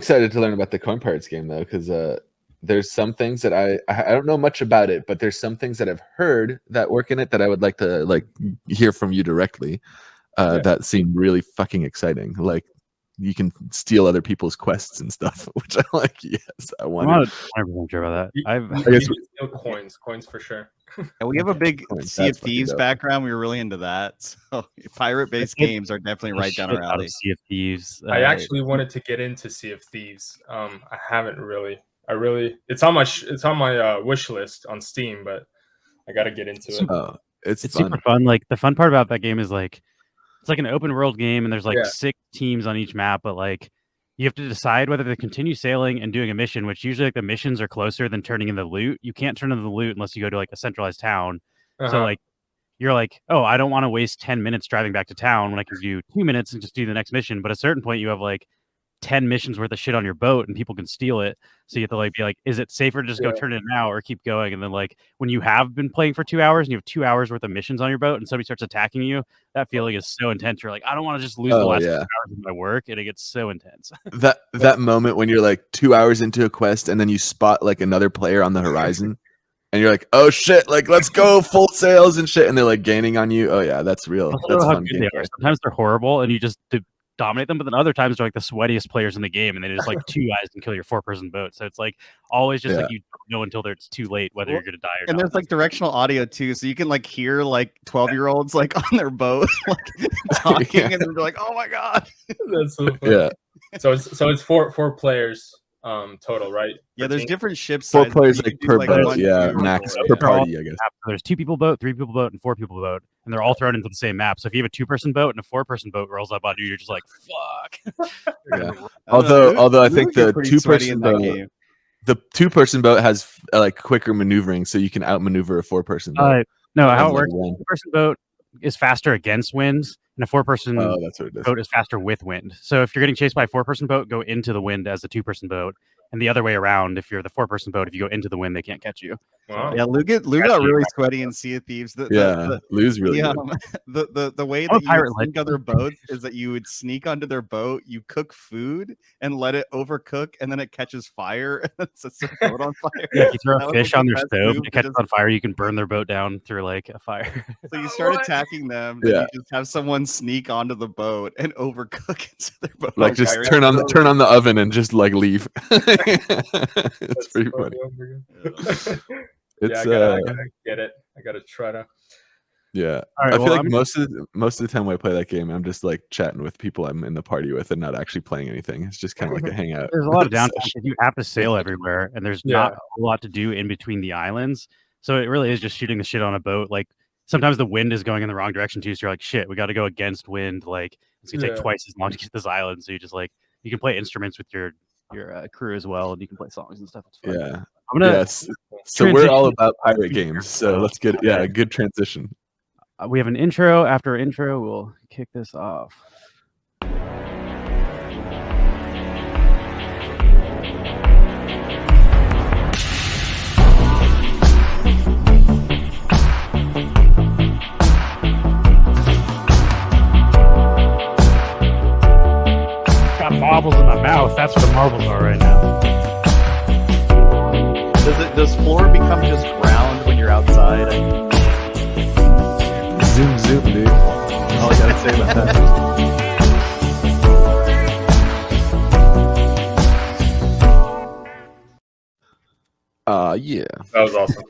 excited to learn about the Coin Pirates game though, because there's some things that I don't know much about it, but there's some things that I've heard that work in it that I would like to hear from you directly. That seem really fucking exciting. Like you can steal other people's quests and stuff, which I like. Yes, I want. I'm not 100% sure about that. I guess steal coins for sure. Yeah, we have a big Sea of Thieves background. We were really into that. So pirate-based games are definitely right down our alley. Sea of Thieves. I actually wanted to get into Sea of Thieves. I haven't really. It's on my wish list on Steam, but I got to get into it. Oh, it's fun. Super fun. Like the fun part about that game is like it's like an open world game, and there's like 6 teams on each map, but like you have to decide whether to continue sailing and doing a mission, which usually like the missions are closer than turning in the loot. You can't turn in the loot unless you go to like a centralized town. So like you're like, oh, I don't want to waste 10 minutes driving back to town when I can do 2 minutes and just do the next mission. But at a certain point, you have like 10 missions worth of shit on your boat and people can steal it. So you have to like be like, is it safer to just go turn it in now or keep going? And then like when you have been playing for 2 hours and you have 2 hours worth of missions on your boat and somebody starts attacking you, that feeling is so intense. You're like, I don't want to just lose the last 2 hours of my work, and it gets so intense. that moment when you're like 2 hours into a quest and then you spot like another player on the horizon and you're like, oh shit, like let's go full sails and shit, and they're like gaining on you. Oh yeah, that's real. That's fun. Sometimes they're horrible and you just dominate them, but then other times they're like the sweatiest players in the game, and they just like 2 guys and kill your 4-person boat. So it's like always just like you don't know until it's too late whether you're gonna die or not. And there's like directional audio too, so you can like hear like 12-year-olds like on their boat like talking, and they're like, oh my god. That's so funny. Yeah. So it's four players total, right? Yeah, there's different ships. 4 players like per boat. Yeah, max per party, I guess. There's 2 people boat, 3 people boat, and 4 people boat, and they're all thrown into the same map. So if you have a 2-person boat and a 4-person boat rolls up on you, you're just like, fuck. Yeah. Although I think the 2-person boat, the 2-person boat has like quicker maneuvering, so you can outmaneuver a 4-person boat. No, how it works: 2-person boat is faster against winds, and a 4-person boat is faster with wind. So if you're getting chased by a 4-person boat, go into the wind as a 2-person boat, and the other way around. If you're the 4-person boat, if you go into the wind, they can't catch you. Wow. Yeah, Lou got really sweaty in Sea of Thieves. Lou's really good. The way that you sneak other boats is that you would sneak onto their boat, you cook food and let it overcook, and then it catches fire and it sets their boat on fire. Yeah, you throw a fish on their stove, it catches on fire, you can burn their boat down through like a fire. So you start attacking them, then you just have someone sneak onto the boat and overcook into their boat. Like just turn on the oven and just like leave. It's pretty funny. I gotta get it. I gotta try to. Yeah, right, I feel like most of the time when I play that game, I'm just like chatting with people I'm in the party with and not actually playing anything. It's just kind of like a hangout. There's a lot of downtime. You have to sail everywhere, and there's not a lot to do in between the islands. So it really is just shooting the shit on a boat. Like sometimes the wind is going in the wrong direction too, so you're like, shit, we got to go against wind. Like it's gonna take twice as long to get to this island. So you just like you can play instruments with your crew as well, and you can play songs and stuff. It's fun. Yeah. Yes. So we're all about pirate games. So let's get a good transition. We have an intro. After intro, we'll kick this off. Got marbles in my mouth. That's where the marbles are right now. Does floor become just ground when you're outside? Zoom, dude. All I gotta say about that. Yeah. That was awesome.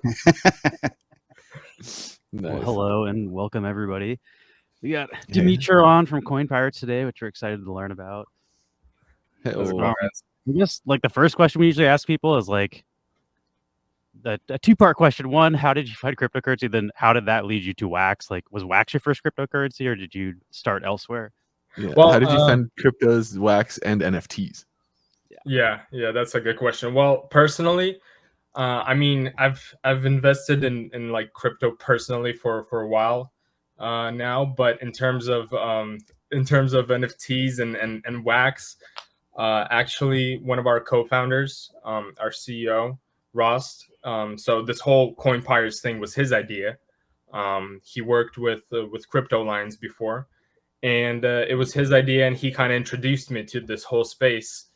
Nice. Well, hello and welcome everybody. We got Dmytro on from Coin Pirates today, which we're excited to learn about. Just like the first question we usually ask people is like a 2-part question. One, how did you find cryptocurrency? Then how did that lead you to Wax? Like, was Wax your first cryptocurrency, or did you start elsewhere? Yeah. Well, how did you find cryptos, Wax, and NFTs? Yeah, that's a good question. Well, personally, I mean, I've invested in like crypto personally for a while now, but in terms of NFTs and Wax, actually one of our co-founders, our CEO Ross. So this whole Coin Pirates thing was his idea. He worked with crypto lines before, and it was his idea, and he kind of introduced me to this whole space.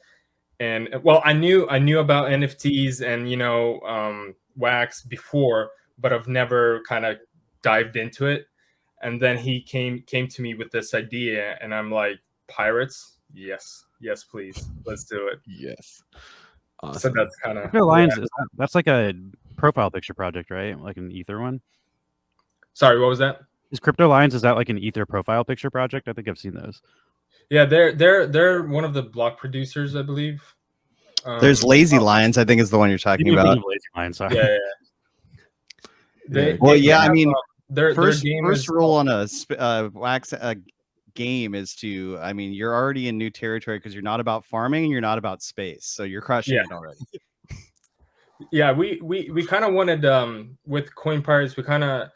And well, I knew about NFTs and Wax before, but I've never kind of dived into it. And then he came to me with this idea, and I'm like, pirates, yes, please, let's do it. Yes. So Awesome. that's kind of Crypto Lines. That's like a profile picture project, right? Like an Ether one. Sorry, what was that? Is Crypto Lines, is that like an Ether profile picture project? I think I've seen those. Yeah, they're one of the block producers, I believe. There's Lazy Lions, I think is the one you're talking about. Lazy Lions, sorry. Yeah. I mean, their first game rule on a Wax game is to, I mean, you're already in new territory because you're not about farming and you're not about space, so you're crushing it already. Yeah, we kind of wanted with Coin Pirates, we kind of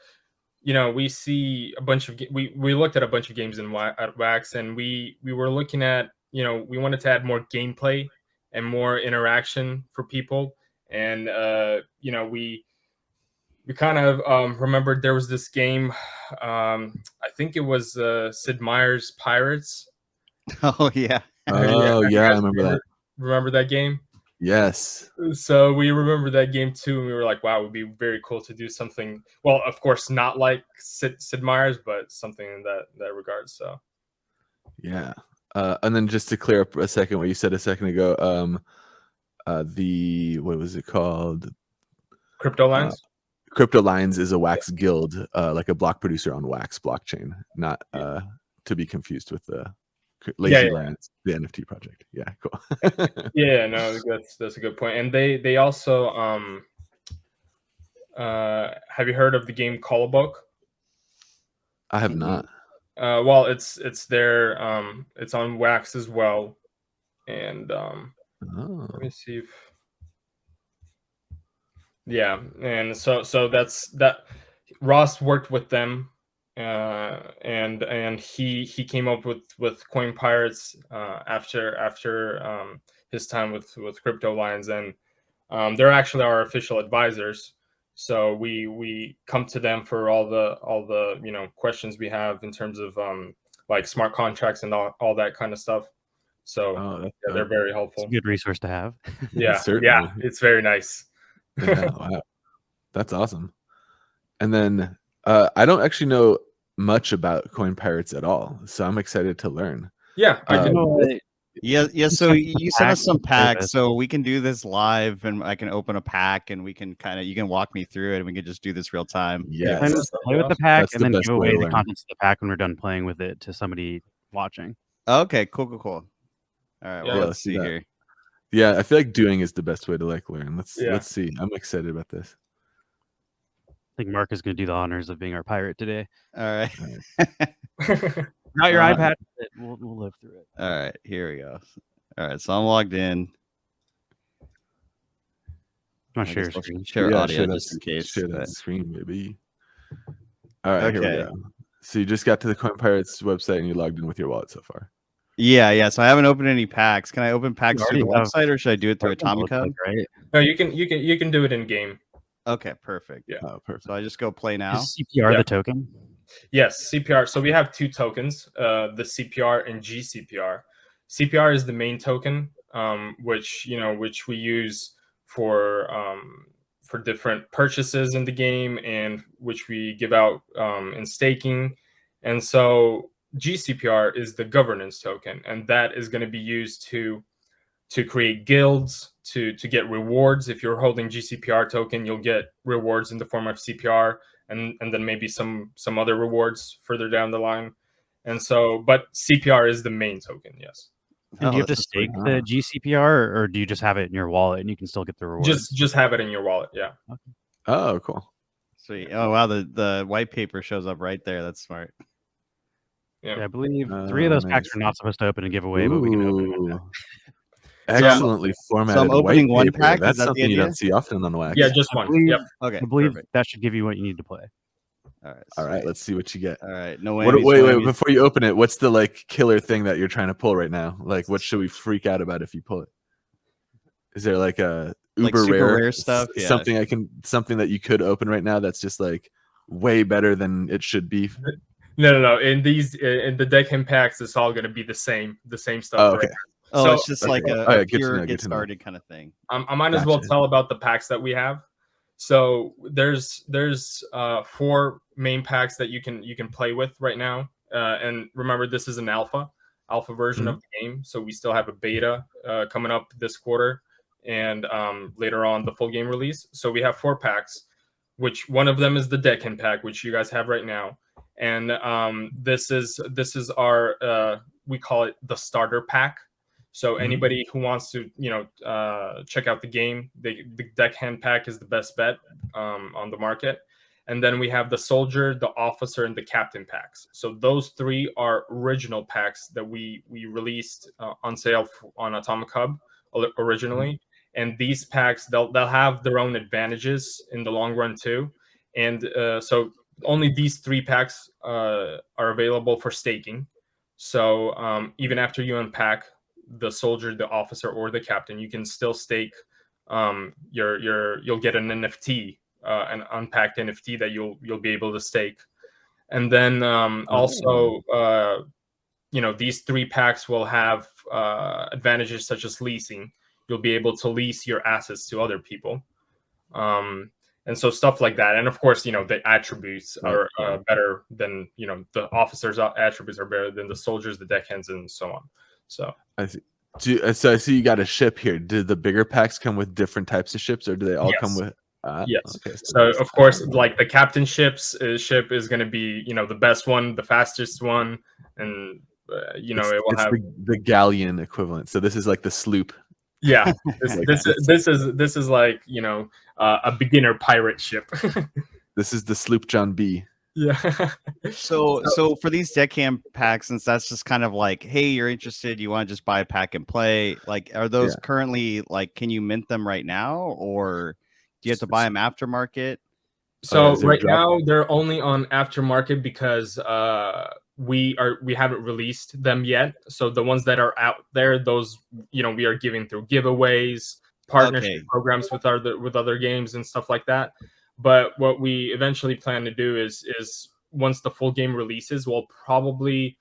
we see a bunch of we looked at a bunch of games at Wax, and we were looking at we wanted to add more gameplay and more interaction for people, and we kind of remembered there was this game, I think it was Sid Meier's Pirates. Oh yeah. Oh yeah, I remember that. Remember that game? Yes. So we remember that game too, and we were like, wow, it would be very cool to do something, well, of course not like Sid Meier's, but something in that regard. So yeah. And then just to clear up a second what you said a second ago, what was it called? Crypto Lines? Crypto Lines is a Wax guild, like a block producer on Wax blockchain, not to be confused with the Lazy Lions, the NFT project. Yeah, cool. Yeah, no, that's a good point. And they also have you heard of the game Colaboke? I have not. Well, it's their it's on Wax as well, and let me see if and so that's that. Ross worked with them, and he came up with Coin Pirates after his time with Crypto Lines, and they're actually our official advisors. So we come to them for all the questions we have in terms of like smart contracts and all that kind of stuff. So they're very helpful. It's a good resource to have. Yeah, it's very nice. Yeah, wow. That's awesome. And then I don't actually know much about Coin Pirates at all, so I'm excited to learn. Yeah, so you sent us some packs, so we can do this live, and I can open a pack, and we can you can walk me through it, and we can just do this real time. Yeah, play with the pack, and then give away the contents of the pack when we're done playing with it to somebody watching. Okay, cool. All right, well, let's see here. Yeah, I feel like doing is the best way to learn. Let's see. I'm excited about this. I think Mark is going to do the honors of being our pirate today. All right. Not your iPad. We'll live through it. All right, here we go. All right, so I'm logged in. I'm not share screen. Share audio just in case. Share that screen, maybe. All right, here we go. So you just got to the Coin Pirates website and you logged in with your wallet so far. Yeah. So I haven't opened any packs. Can I open packs through the website, or should I do it through Atomico? Right. No, you can do it in game. Okay, perfect. Yeah, perfect. So I just go play now. Is CPR the token? Yes, CPR. So we have two tokens, the CPR and GCPR. CPR is the main token, which we use for different purchases in the game, and which we give out in staking. And so GCPR is the governance token, and that is going to be used to create guilds, to get rewards. If you're holding GCPR token, you'll get rewards in the form of CPR, and then maybe some other rewards further down the line. And so, but CPR is the main token, yes. And do you have to stake the GCPR, or do you just have it in your wallet and you can still get the rewards? Just have it in your wallet, yeah. Okay. Oh, cool. Sweet. Oh wow, the white paper shows up right there. That's smart. Yeah, I believe 3 of those packs are not supposed to open and give away, but we can open it. Excellently formatted. So I'm opening one paper. pack. That's something you don't see often on the Wax. Yeah, just one. Yep. Okay. I believe that should give you what you need to play. All right. Let's see what you get. All right. No way. Wait. Before you open it, what's the killer thing that you're trying to pull right now? Like, what should we freak out about if you pull it? Is there like a uber rare stuff? Yeah. Something that you could open right now that's just way better than it should be? No. In the deck impacts, it's all going to be the same stuff. Oh, okay. Oh, So it's just like a good to pure know, get started kind of thing. I might as well Gotcha. tell about the packs that we have. So there's 4 main packs that you can play with right now. And remember, this is an alpha version of the game. So we still have a beta coming up this quarter, and later on the full game release. So we have 4 packs, which one of them is the deckhand pack, which you guys have right now. And this is our we call it the starter pack. So anybody who wants to, check out the game, the deckhand pack is the best bet on the market. And then we have the soldier, the officer, and the captain packs. So those 3 are original packs that we released on sale on Atomic Hub originally. And these packs, they'll have their own advantages in the long run too. And so only these 3 packs are available for staking. So even after you unpack the soldier, the officer, or the captain, you can still stake you'll get an NFT, an unpacked NFT that you'll be able to stake. And then also these 3 packs will have advantages such as leasing. You'll be able to lease your assets to other people, and so stuff like that. And of course, the attributes are better than the officers' attributes are better than the soldiers, the deckhands, and so on. So I see. So I see you got a ship here. Do the bigger packs come with different types of ships, or do they all come with? Yes. Okay, so of course, like the captain ship is going to be the best one, the fastest one, and it will have the galleon equivalent. So this is like the sloop. Yeah, this is like a beginner pirate ship. This is the sloop John B. Yeah. So for these deckhand packs, since that's just kind of like, hey, you're interested, you want to just buy a pack and play. Like, are those currently like, can you mint them right now, or do you have to buy them aftermarket? So right now they're only on aftermarket because we haven't released them yet. So the ones that are out there, those we are giving through giveaways, partnership programs with other games and stuff like that. But what we eventually plan to do is once the full game releases, we'll probably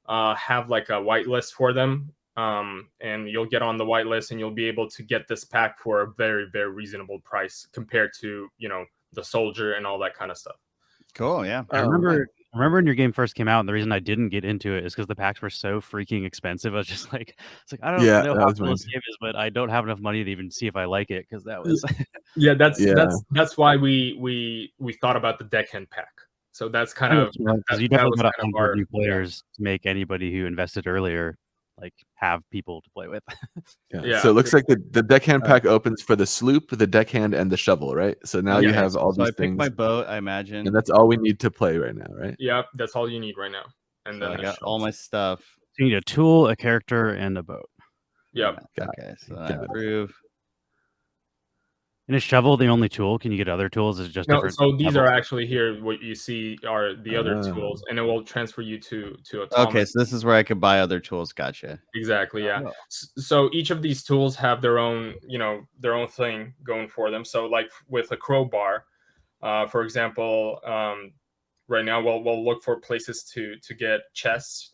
have like a whitelist for them, and you'll get on the whitelist and you'll be able to get this pack for a very, very reasonable price compared to the soldier and all that kind of stuff. Cool. Yeah. I remember when your game first came out, and the reason I didn't get into it is because the packs were so freaking expensive. I was just like, it's like, I don't know how cool this game is, but I don't have enough money to even see if I like it, because that was that's why we thought about the deckhand pack. So that's kind of because you definitely got 100 new players to make anybody who invested earlier like have people to play with. So it looks like the deckhand pack opens for the sloop, the deckhand, and the shovel, right? So now you have all these things. I picked my boat, I imagine, and that's all we need to play right now, right? Yeah, that's all you need right now. And then I got all my stuff. So you need a tool, a character, and a boat. Yeah. Okay, so I approve. And is shovel the only tool? Can you get other tools? Is it just different? So these are actually here. What you see are the other tools, and it will transfer you to Atomic. Okay, so this is where I could buy other tools. Gotcha. Exactly. Yeah. So each of these tools have their own, their own thing going for them. So like with a crowbar, for example, right now we'll look for places to get chests,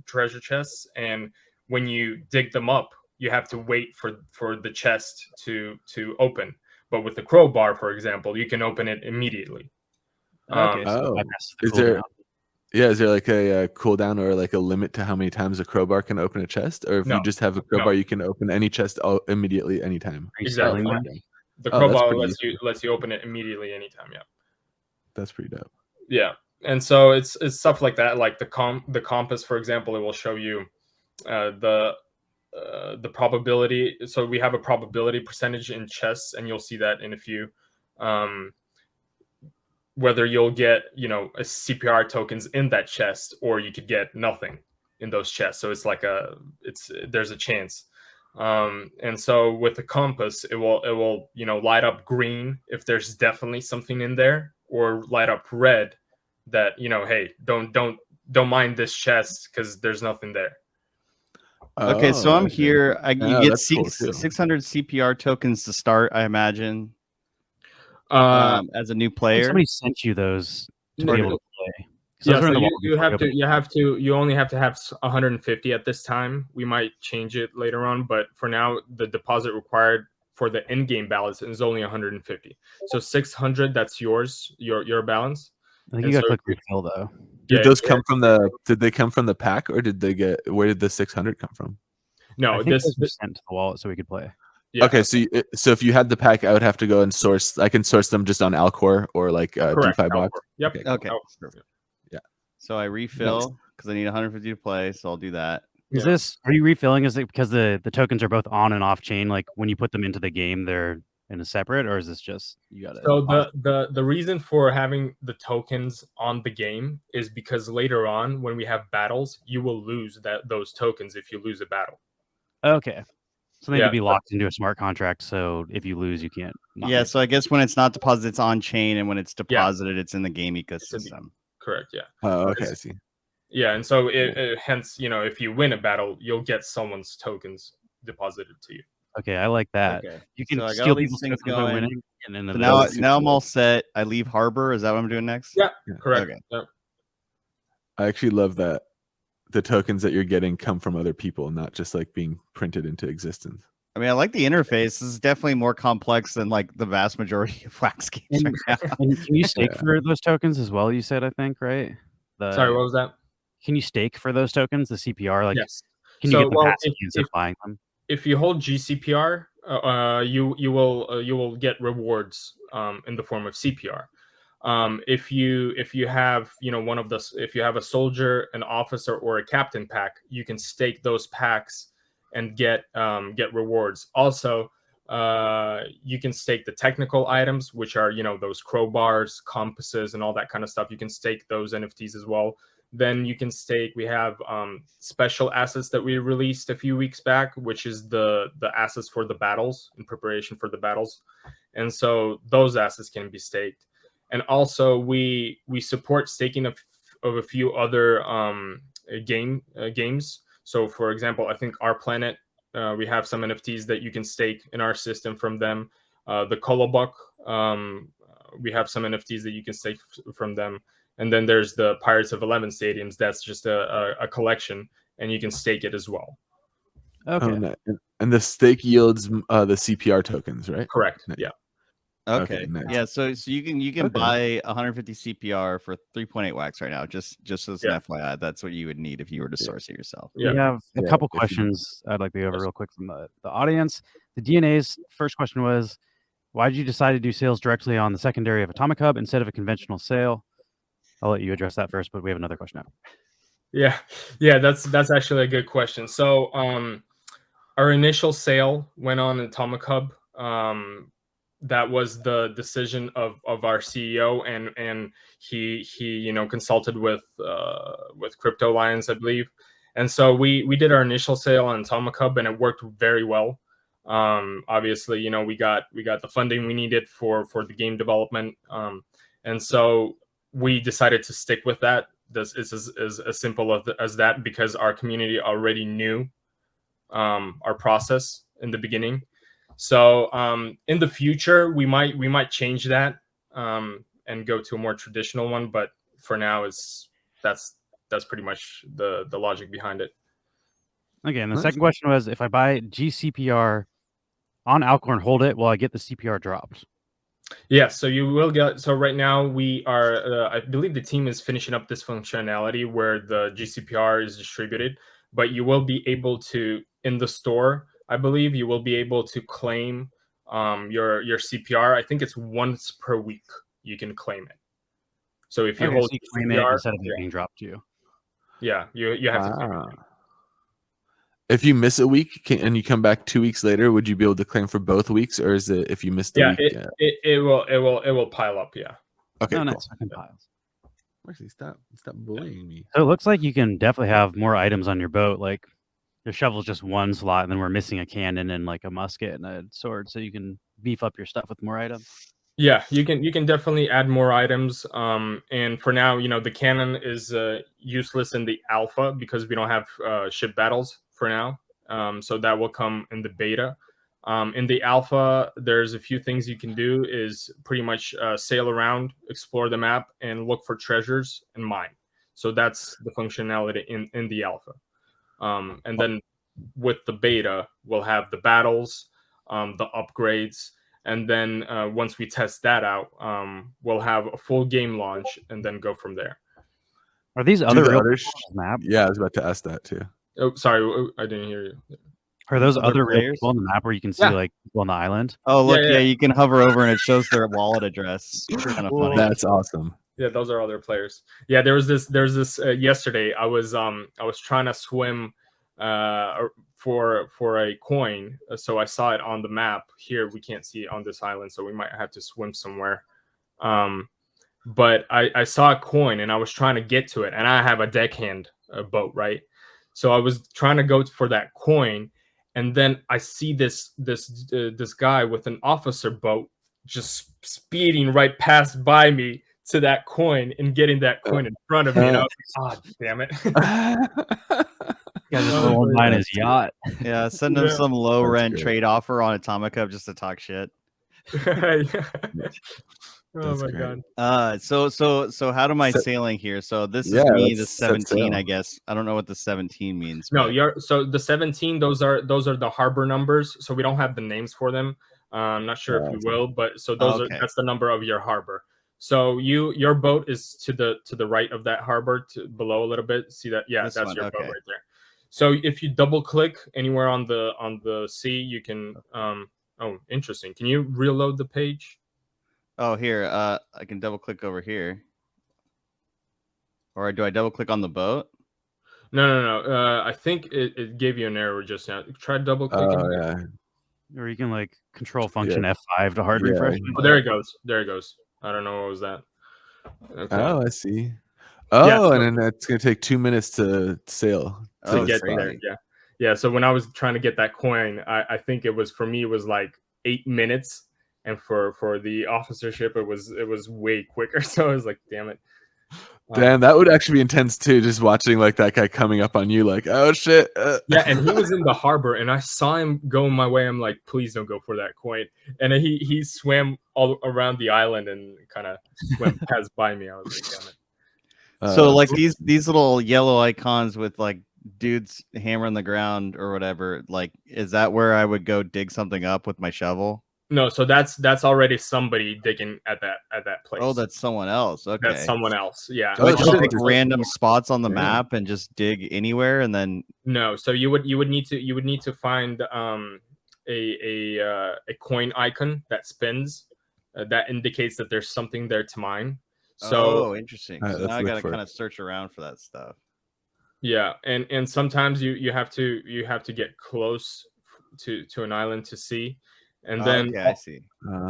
treasure chests, and when you dig them up, you have to wait for the chest to open. But with the crowbar, for example, you can open it immediately. Is there like a cooldown or like a limit to how many times a crowbar can open a chest, or if you just have a crowbar, you can open any chest immediately, anytime? Exactly. The crowbar lets you open it immediately, anytime. Yeah, that's pretty dope. Yeah, and so it's stuff like that, like the compass, for example. It will show you the probability. So we have a probability percentage in chests, and you'll see that in a few. Whether you'll get a CPR tokens in that chest, or you could get nothing in those chests. So it's like there's a chance. And so with the compass, it will light up green if there's definitely something in there, or light up red that hey, don't mind this chest because there's nothing there. Okay, so I'm here. You get 600 CPR tokens to start, I imagine. As a new player, somebody sent you those to be able to play. Yeah, so you only have to have 150 at this time. We might change it later on, but for now, the deposit required for the in-game balance is only 150. So 600, that's yours, your balance. I think you gotta click refill though. Did those come from the? Did they come from the pack, or did they get? Where did the 600 come from? No, I think this was sent to the wallet so we could play. Yeah. Okay, so if you had the pack, I would have to go and source. I can source them just on Alcor or like DeFi box. Yep. Okay. Perfect. Yeah. So I refill because I need 150 to play, so I'll do that. Are you refilling? Is it because the tokens are both on and off chain? Like when you put them into the game, they're in a separate, or is this just you got it? So the reason for having the tokens on the game is because later on when we have battles, you will lose those tokens if you lose a battle. Okay. So they need to be locked into a smart contract. So if you lose, you can't. Yeah. So I guess when it's not deposited, it's on chain, and when it's deposited, it's in the game ecosystem. Correct. Yeah. Oh, okay. I see. Yeah, and so hence, if you win a battle, you'll get someone's tokens deposited to you. Okay, I like that. Okay. You can so steal people's tokens by winning. And then so now I'm all set. I leave Harbor. Is that what I'm doing next? Yeah. Correct. Okay. Yep. I actually love that the tokens that you're getting come from other people, not just like being printed into existence. I mean, I like the interface. This is definitely more complex than like the vast majority of Wax games right now. And can you stake for those tokens as well? You said, I think, right? Sorry, what was that? Can you stake for those tokens? The CPR, like, yes. Can you get the passive use of buying them? If you hold GCPR, you will get rewards in the form of CPR. If you have if you have a soldier, an officer, or a captain pack, you can stake those packs and get rewards. Also, you can stake the technical items, which are those crowbars, compasses, and all that kind of stuff. You can stake those NFTs as well. Then you can stake. We have special assets that we released a few weeks back, which is the assets for the battles, in preparation for the battles, and so those assets can be staked. And also we support staking of a few other games. So for example, I think Our Planet, we have some NFTs that you can stake in our system from them. The Kolobuck, we have some NFTs that you can stake from them. And then there's the Pirates of 11 Stadiums. That's just a collection, and you can stake it as well. Okay. And the stake yields the CPR tokens, right? Correct. Yeah. Okay. Nice. Yeah. So you can buy 150 CPR for 3.8 wax right now. Just as an FYI, that's what you would need if you were to source it yourself. Yeah. We have a couple questions I'd like to go over real quick from the audience. The DNA's first question was, why did you decide to do sales directly on the secondary of Atomic Hub instead of a conventional sale? I'll let you address that first, but we have another question after. Yeah, that's actually a good question. So our initial sale went on Atomic Hub. That was the decision of our CEO, and he consulted with Crypto Alliance, I believe. And so we did our initial sale on Atomic Hub, and it worked very well. Obviously, we got the funding we needed for the game development, and so we decided to stick with that. This is as simple as that, because our community already knew our process in the beginning. So in the future, we might change that and go to a more traditional one. But for now, that's pretty much the logic behind it. Okay, and the second question was, if I buy GCPR on Alcorn, hold it, will I get the CPR dropped? Yeah, so you will get. So right now we are, I believe the team is finishing up this functionality where the GCPR is distributed, but you will be able to, in the store, I believe you will be able to claim your CPR. I think it's once per week you can claim it. So if you hold so you claim it instead of it being dropped to you. Yeah, you have to claim it. If you miss a week and you come back 2 weeks later, would you be able to claim for both weeks, or is it if you missed a week? It will pile up. Yeah. Okay. No, cool. nice. Fucking piles. Actually, stop bullying me. So it looks like you can definitely have more items on your boat. Like your shovel's just one slot, and then we're missing a cannon and like a musket and a sword, so you can beef up your stuff with more items. Yeah, you can definitely add more items. And for now, the cannon is useless in the alpha because we don't have ship battles for now. So that will come in the beta. In the alpha, there's a few things you can do. Is pretty much sail around, explore the map, and look for treasures and mine. So that's the functionality in the alpha. And then with the beta, we'll have the battles, the upgrades, and then once we test that out, we'll have a full game launch and then go from there. Are these Do other the real other people on the map? Yeah, I was about to ask that too. Oh, sorry, I didn't hear you. Are those Other other real players? people on the map where you can see Yeah. like people on the island? Oh, look, Yeah. you can hover over and it shows their wallet address. Kind of funny. That's awesome. Yeah, those are other players. Yeah, there's this yesterday. I was trying to swim for a coin, so I saw it on the map. Here we can't see it on this island, so we might have to swim somewhere. But I saw a coin and I was trying to get to it, and I have a deckhand boat, right? So I was trying to go for that coin, and then I see this guy with an officer boat just speeding right past by me to that coin and getting that coin in front of me, and I was like, "Ah, damn it!" Yeah, just rolling by in his yacht. Yeah, send them some low rent great. trade offer on Atomica just to talk shit. Oh my great. god. So how am I sailing here? So this is me, the 17, I guess. I don't know what the 17 means. No, so the 17, those are the harbor numbers. So we don't have the names for them. I'm not sure if we will, but so that's the number of your harbor. So your boat is to the right of that harbor, below a little bit. See that? Yeah, that's your boat right there. So if you double click anywhere on the sea, you can oh, interesting. Can you reload the page? Oh, here, I can double click over here. Or do I double click on the boat? No. I think it gave you an error just now. Try double clicking. Oh, yeah. Or you can like control function F5 to hard refresh. Oh, there it goes. There it goes. I don't know what was that. Okay. Oh, I see. Oh, and then that's gonna take 2 minutes to sail to get there. Yeah. So when I was trying to get that coin, I think it was, for me, it was like 8 minutes, and for the officership, it was way quicker. So I was like, damn it. Damn, that would actually be intense too, just watching like that guy coming up on you like, oh shit. Yeah, and he was in the harbor and I saw him going my way. I'm like, please don't go for that coin. And he swam all around the island and kind of went past by me. I was like, damn it. So like these little yellow icons with like dudes hammering the ground or whatever, like, is that where I would go dig something up with my shovel? No, so that's already somebody digging at that place. Oh, that's someone else. Okay, that's someone else. Yeah, like just pick random spots on the map and just dig anywhere, and then no. So you would need to find a coin icon that spins that indicates that there's something there to mine. So interesting. So now I gotta kind of search around for that stuff. Yeah, and sometimes you have to get close to an island to see. And then I see.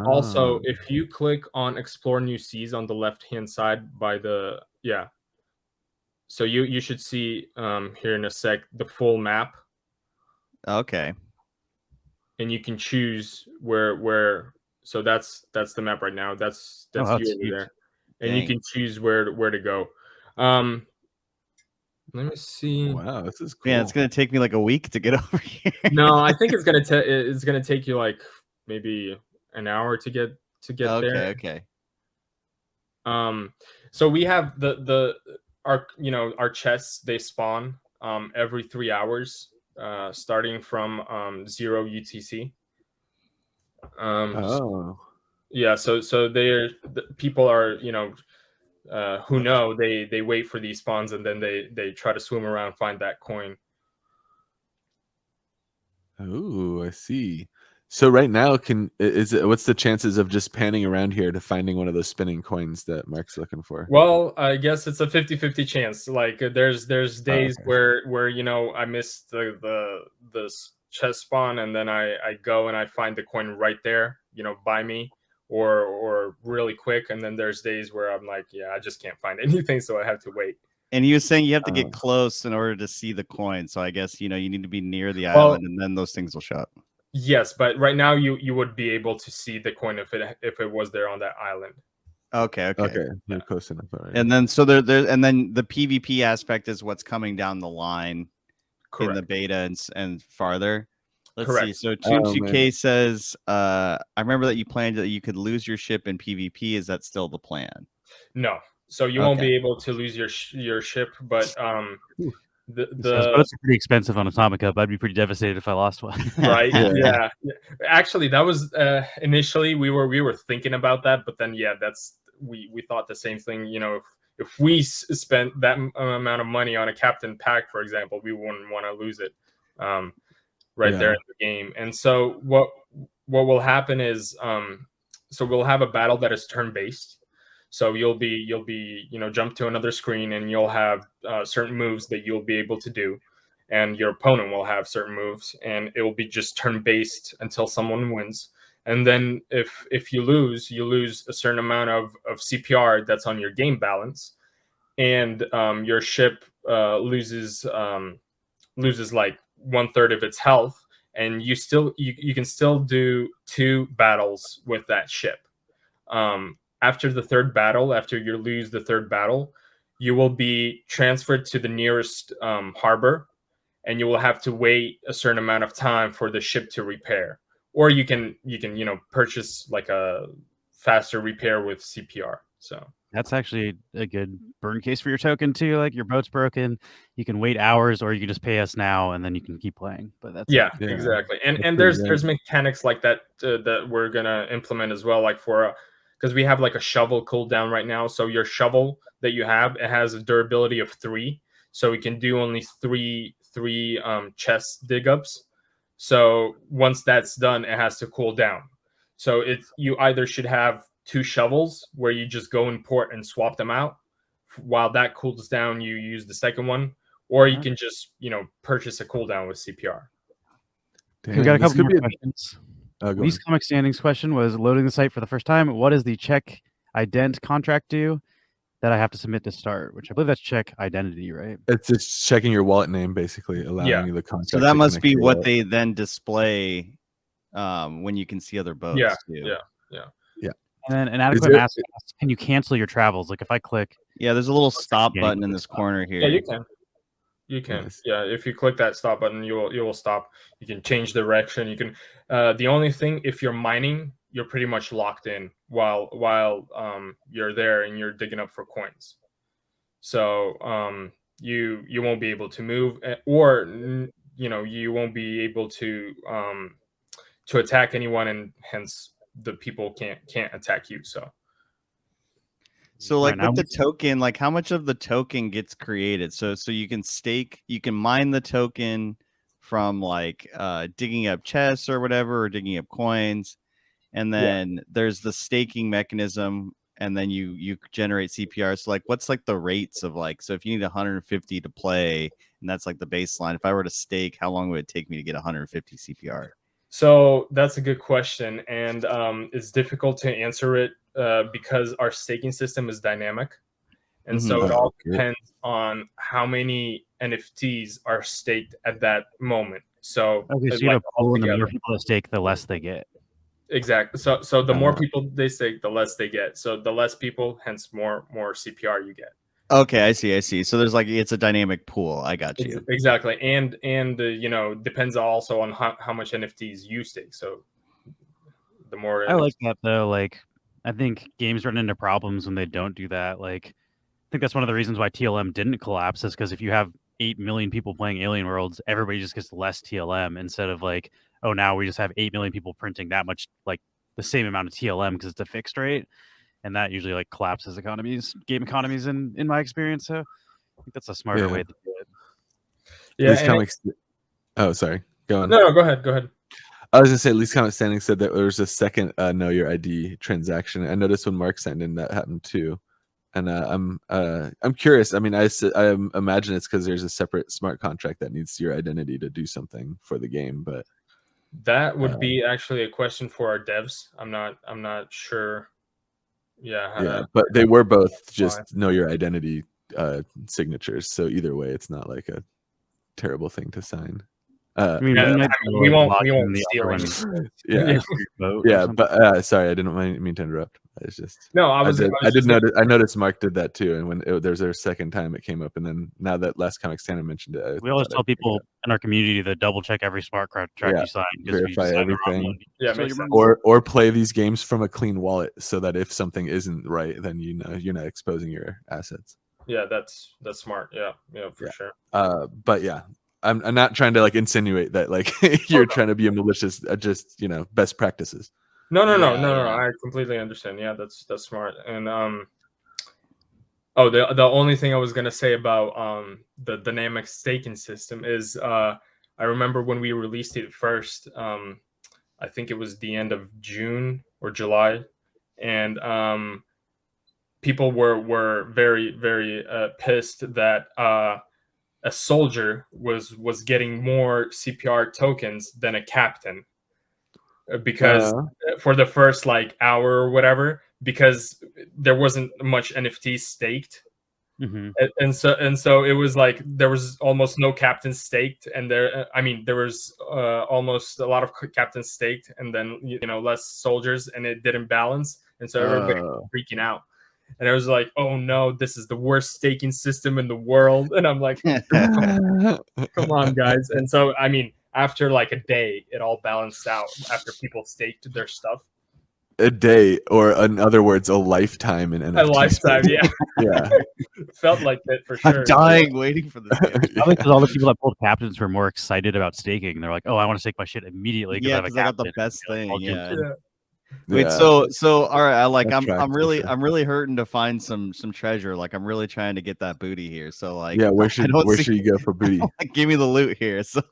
Also, if you click on Explore New Seas on the left-hand side by the so you should see here in a sec the full map. Okay. And you can choose where. So that's the map right now. That's you over there, and you can choose where to go. Let me see. Wow, this is cool. Yeah, it's gonna take me like a week to get over here. No, I think it's gonna take you like maybe an hour to get there. Okay. So we have our chests, they spawn every 3 hours, starting from 0 UTC. Yeah, so people are, who know, they wait for these spawns and then they try to swim around, find that coin. Oh, I see. So right now, what's the chances of just panning around here to finding one of those spinning coins that Mark's looking for? Well, I guess it's a 50-50 chance. Like there's days where I miss the chest spawn, and then I go and I find the coin right there, by me, or really quick, and then there's days where I'm like, I just can't find anything, so I have to wait. And you were saying you have to get close in order to see the coin. So I guess you need to be near the island, and then those things will show up. Yes, but right now you would be able to see the coin if it was there on that island. Okay. You're close enough. All right. And then then the PvP aspect is what's coming down the line. Correct. In the beta and farther. Let's see. So 2K says, I remember that you planned that you could lose your ship in PvP. Is that still the plan? No. So you won't be able to lose your ship, but Those boats are pretty expensive on Atomic Cup. I'd be pretty devastated if I lost one. Right? Yeah. Actually, that was initially we were thinking about that, but then we thought the same thing. You know, if we spent that amount of money on a captain pack, for example, we wouldn't want to lose it there in the game. And so what will happen is so we'll have a battle that is turn based. So you'll be jump to another screen, and you'll have certain moves that you'll be able to do, and your opponent will have certain moves, and it will be just turn based until someone wins. And then if you lose a certain amount of CPR that's on your game balance, and your ship loses like 1/3 of its health, and you can still do 2 battles with that ship. After the third battle, after you lose the third battle, you will be transferred to the nearest harbor, and you will have to wait a certain amount of time for the ship to repair. Or you can purchase like a faster repair with CPR. So that's actually a good burn case for your token too. Like your boat's broken, you can wait hours, or you can just pay us now, and then you can keep playing. But that's exactly. And there's mechanics like that that we're gonna implement as well, like for because we have like a shovel cooldown right now. So your shovel that you have, it has a durability of 3, so we can do only three chest dig ups. So once that's done, it has to cool down. So you either should have 2 shovels where you just go in port and swap them out. While that cools down, you use the second one, or you can just purchase a cooldown with CPR. We got a couple more questions. Least comic standings question was loading the site for the first time. What does the check ident contract do that I have to submit to start? Which I believe that's check identity, right? It's just checking your wallet name, basically, allowing you the contract. So that must be what they then display when you can see other boats. Yeah. And then an adequate mask asks, can you cancel your travels? Like if I click. Yeah, there's a little stop button in this corner here. Yeah, you can. You can. Nice. Yeah, if you click that stop button, you will stop. You can change direction. You can. The only thing, if you're mining, you're pretty much locked in while you're there and you're digging up for coins. So you won't be able to move, or you won't be able to attack anyone, and hence the people can't attack you. So like with the token, like how much of the token gets created? So you can mine the token from like digging up chests or whatever, or digging up coins, and then there's the staking mechanism, and then you generate CPR. So like what's like the rates of like, so if you need 150 to play, and that's like the baseline, if I were to stake, how long would it take me to get 150 CPR? So that's a good question, and it's difficult to answer it because our staking system is dynamic, and so it all depends on how many NFTs are staked at that moment. So you have a pool, and the more people that stake, the less they get. Exactly. So the more people they stake, the less they get. So the less people, hence more CPR you get. Okay, I see. So there's like, it's a dynamic pool. I got you. Exactly. And depends also on how much NFTs you stake. So the more I like that though. Like I think games run into problems when they don't do that. Like I think that's one of the reasons why TLM didn't collapse, is because if you have 8 million people playing Alien Worlds, everybody just gets less TLM instead of like, oh, now we just have 8 million people printing that much, like the same amount of TLM because it's a fixed rate. And that usually like collapses game economies in my experience. So I think that's a smarter way to do it. Yeah. Least comics. Oh, sorry. Go on. No, go ahead. I was gonna say, Least Comic Standing said that there was a second Know Your ID transaction. I noticed when Mark signed in that happened too. And I'm curious. I mean, I imagine it's because there's a separate smart contract that needs your identity to do something for the game, but that would be actually a question for our devs. I'm not sure. Yeah, but they were both just know your identity signatures. So either way, it's not like a terrible thing to sign. We won't steal anything. Yeah, but sorry, I didn't mean to interrupt. It's just No, I just did notice. I noticed Mark did that too, and when there's their second time it came up, and then now that Last Comic Standard mentioned it, We always tell people in our community to double check every smart contract you sign, because if you verify sign the wrong everything. one, Yeah, steal makes your sense. money. Or play these games from a clean wallet, so that if something isn't right, then you know you're not exposing your assets. Yeah, that's smart. Yeah, for sure. But yeah, I'm not trying to like insinuate that like you're trying to be a malicious. Just best practices. No. I completely understand. Yeah, that's smart. And the only thing I was gonna say about the dynamic staking system is I remember when we released it first. I think it was the end of June or July, and people were very very pissed that a soldier was getting more CPR tokens than a captain, because for the first like hour or whatever, because there wasn't much NFT staked. Mm-hmm. And so it was like there was almost no captains staked, and there was almost a lot of captains staked, and then less soldiers, and it didn't balance, and so everybody was freaking out, and I was like, oh no, this is the worst staking system in the world, and I'm like, come on guys. And so after like a day it all balanced out after people staked their stuff. A day, or in other words, a lifetime in NFT. A lifetime, yeah. Yeah. Felt like that for sure. I'm dying waiting for this. Probably because all the people that pulled captains were more excited about staking. They're like, "Oh, I want to stake my shit immediately because I got the best thing." Yeah. Wait, so all right, I'm really hurting to find some treasure. Like I'm really trying to get that booty here. So like, where should you go for booty? Give me the loot here. So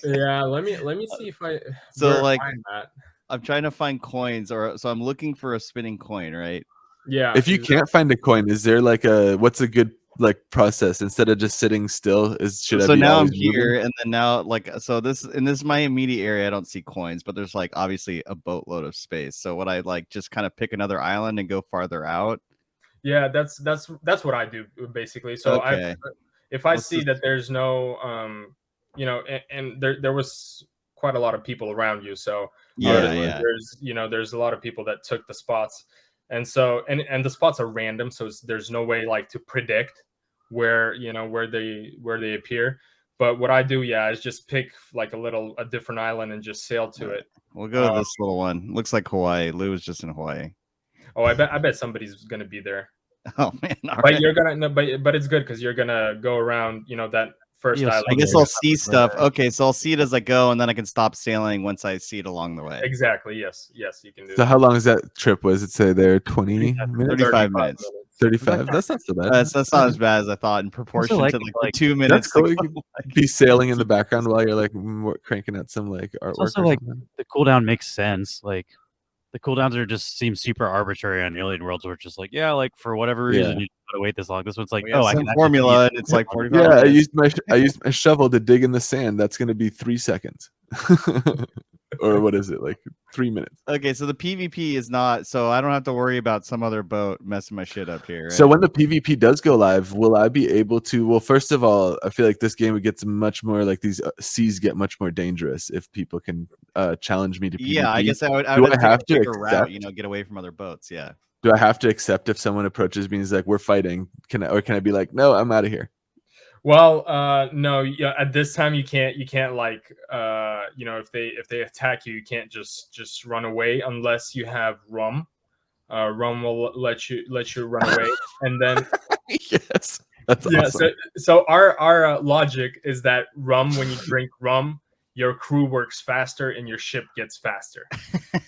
yeah, let me see if I find that. I'm trying to find coins, so I'm looking for a spinning coin, right? Yeah. If you can't find a coin, is there like what's a good like process instead of just sitting still? So now I'm here, and then now this is my immediate area. I don't see coins, but there's like obviously a boatload of space. So would I like just kind of pick another island and go farther out? Yeah, that's what I do basically. So if I see that there's no and there was quite a lot of people around you, so there's a lot of people that took the spots, and so and the spots are random, so there's no way like to predict where they appear. But what I do is just pick like a different island and just sail to it. We'll go to this little one. Looks like Hawaii. Lou was just in Hawaii. Oh, I bet somebody's gonna be there. Oh man, but you're gonna but it's good because you're gonna go around that first island. I guess I'll see stuff. Okay, so I'll see it as I go, and then I can stop sailing once I see it along the way. Exactly. Yes, you can do. So how long is that trip? Was it say there 20 minutes? 35 minutes. 35. That's not so bad. That's not as bad as I thought in proportion to like 2 minutes. Cool. You can be sailing in the background while you're like cranking out some like artwork. Also, like the cooldown makes sense. Like the cooldowns seem super arbitrary on Alien Worlds, where it's just like, like for whatever reason you gotta wait this long. This one's like, I can formula, and it's like 45 minutes. I used my shovel to dig in the sand. That's gonna be 3 seconds. Or what is it, like 3 minutes? Okay, so the PvP is not, so I don't have to worry about some other boat messing my shit up here. Right? So when the PvP does go live, will I be able to? Well, first of all, I feel like this game gets much more like these seas get much more dangerous if people can challenge me to PvP. Yeah, I guess I would have to accept, get away from other boats. Yeah. Do I have to accept if someone approaches me and is like, "We're fighting"? Can I be like, "No, I'm out of here"? Well, no. Yeah, at this time you can't like if they attack you, you can't just run away unless you have rum. Rum will let you run away, and then yes, that's awesome. So our logic is that rum, when you drink rum, your crew works faster and your ship gets faster.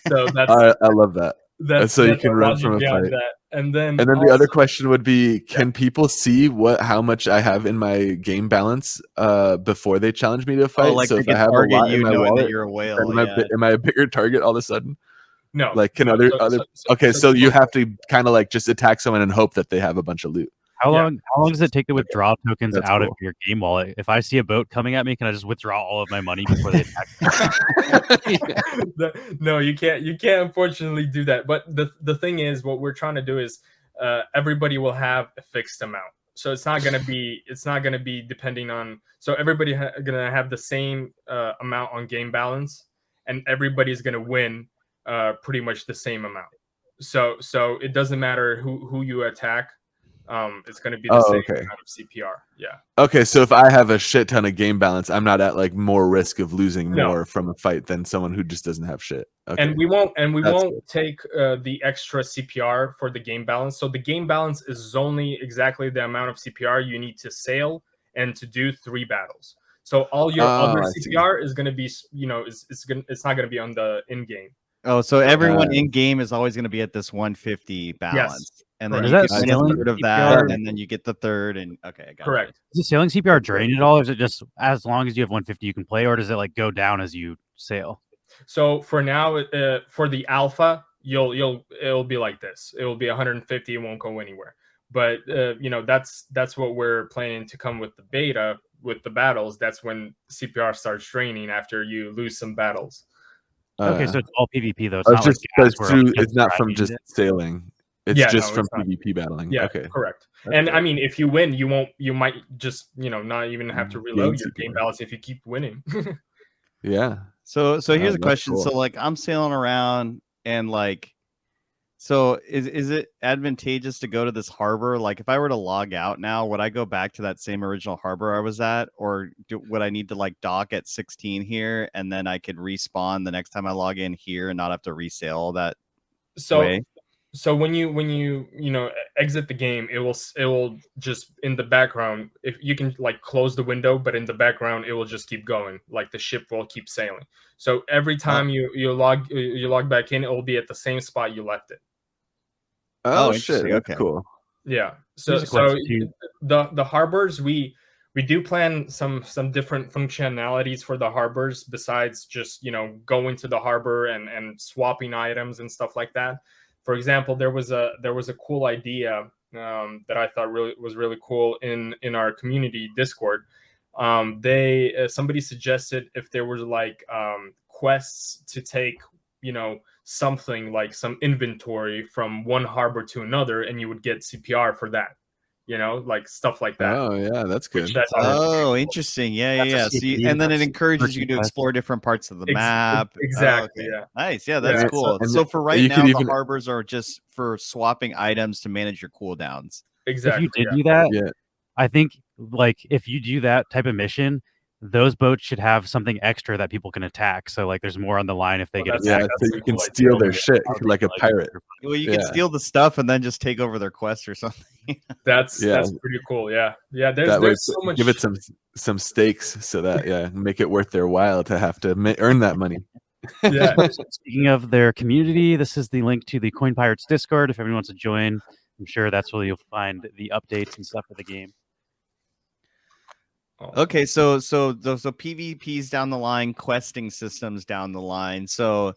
So that's I love that. So you can run from a fight. And then the other question would be, can people see how much I have in my game balance before they challenge me to a fight? So if I have a lot in my wallet, you're a whale. Am I a bigger target all of a sudden? No. Like can other so you have to kind of like just attack someone and hope that they have a bunch of loot. How long does it take to withdraw tokens out of your game wallet? If I see a boat coming at me, can I just withdraw all of my money before they attack? No, you can't. You can't unfortunately do that. But the thing is, what we're trying to do is everybody will have a fixed amount. So it's not gonna be depending on. So everybody gonna have the same amount on game balance, and everybody's gonna win pretty much the same amount. So it doesn't matter who you attack. It's going to be the same amount of CPR. Yeah. Okay, so if I have a shit ton of game balance, I'm not at like more risk of losing more from a fight than someone who just doesn't have shit. Okay. And we won't take the extra CPR for the game balance. So the game balance is only exactly the amount of CPR you need to sail and to do 3 battles. So all your other CPR is going to be, you know, it's not going to be on the in game. Oh, so everyone in game is always going to be at this 150 balance. Yes. And then correct. you get a third of that, and then you get the third, and okay, I got correct. It. Is sailing CPR drained at all, or is it just as long as you have 150 you can play, or does it like go down as you sail? So for now, for the alpha, it'll be like this. It will be 150. It won't go anywhere. But you know, that's what we're planning to come with the beta, with the battles. That's when CPR starts draining after you lose some battles. Okay, so it's all PvP though. It's not just like it's not from just sailing. It's just from PvP battling. Yeah, okay, correct. And I mean, if you win, you might just, you know, not even have to reload your game balance if you keep winning. Yeah. So here's a question. Cool. So like I'm sailing around and like, so is it advantageous to go to this harbor? Like if I were to log out now, would I go back to that same original harbor I was at, or would I need to like dock at 16 here and then I could respawn the next time I log in here and not have to resail that way? So when you know exit the game, it will just in the background, if you can like close the window, but in the background it will just keep going, like the ship will keep sailing. So every time you log back in, it will be at the same spot you left it. Oh shit! That's cool. Yeah. So the harbors, we do plan some different functionalities for the harbors besides just, you know, going to the harbor and swapping items and stuff like that. For example, there was a cool idea that I thought was really cool in our community Discord. Somebody suggested if there was like quests to take, you know, something like some inventory from one harbor to another, and you would get CPR for that. You know, like stuff like that. Oh yeah, that's good. Oh, interesting. Yeah. See, and then it encourages you to explore different parts of the map. Exactly. Okay. Yeah. Nice. Yeah, that's cool. So for right now, the harbors are just for swapping items to manage your cooldowns. Exactly. If you did do that, I think like if you do that type of mission, those boats should have something extra that people can attack. So like there's more on the line if they get attacked. Yeah, so you can steal their shit like a pirate. Well, you can steal the stuff and then just take over their quest or something. That's pretty cool. Yeah. There's so much. Give it some stakes so that make it worth their while to have to earn that money. Yeah. Speaking of their community, this is the link to the Coin Pirates Discord. If anyone wants to join, I'm sure that's where you'll find the updates and stuff for the game. Okay, so PvPs down the line, questing systems down the line. So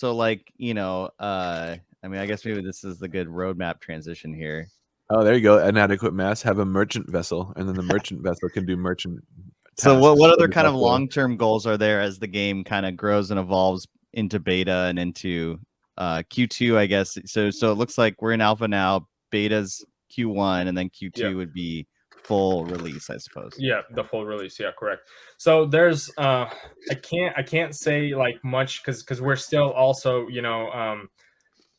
like, you know, I mean, I guess maybe this is the good roadmap transition here. Oh, there you go. Inadequate mass. Have a merchant vessel, and then the merchant vessel can do merchant tasks. So what other kind of long-term goals are there as the game kind of grows and evolves into beta and into Q2, I guess? So it looks like we're in alpha now. Beta's Q1, and then Q2 would be full release, I suppose. Yeah, the full release. Yeah, correct. So there's I can't say like much because we're still also, you know,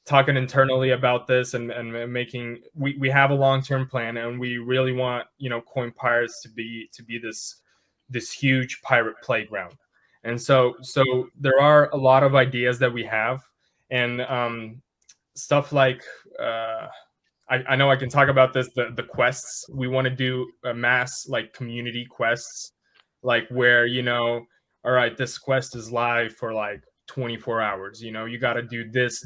talking internally about this and making we have a long-term plan, and we really want, you know, Coin Pirates to be this huge pirate playground. And so there are a lot of ideas that we have, and stuff like I know I can talk about this, the quests. We want to do a mass like community quests, like where, you know, all right, this quest is live for like 24 hours. You know, you got to do this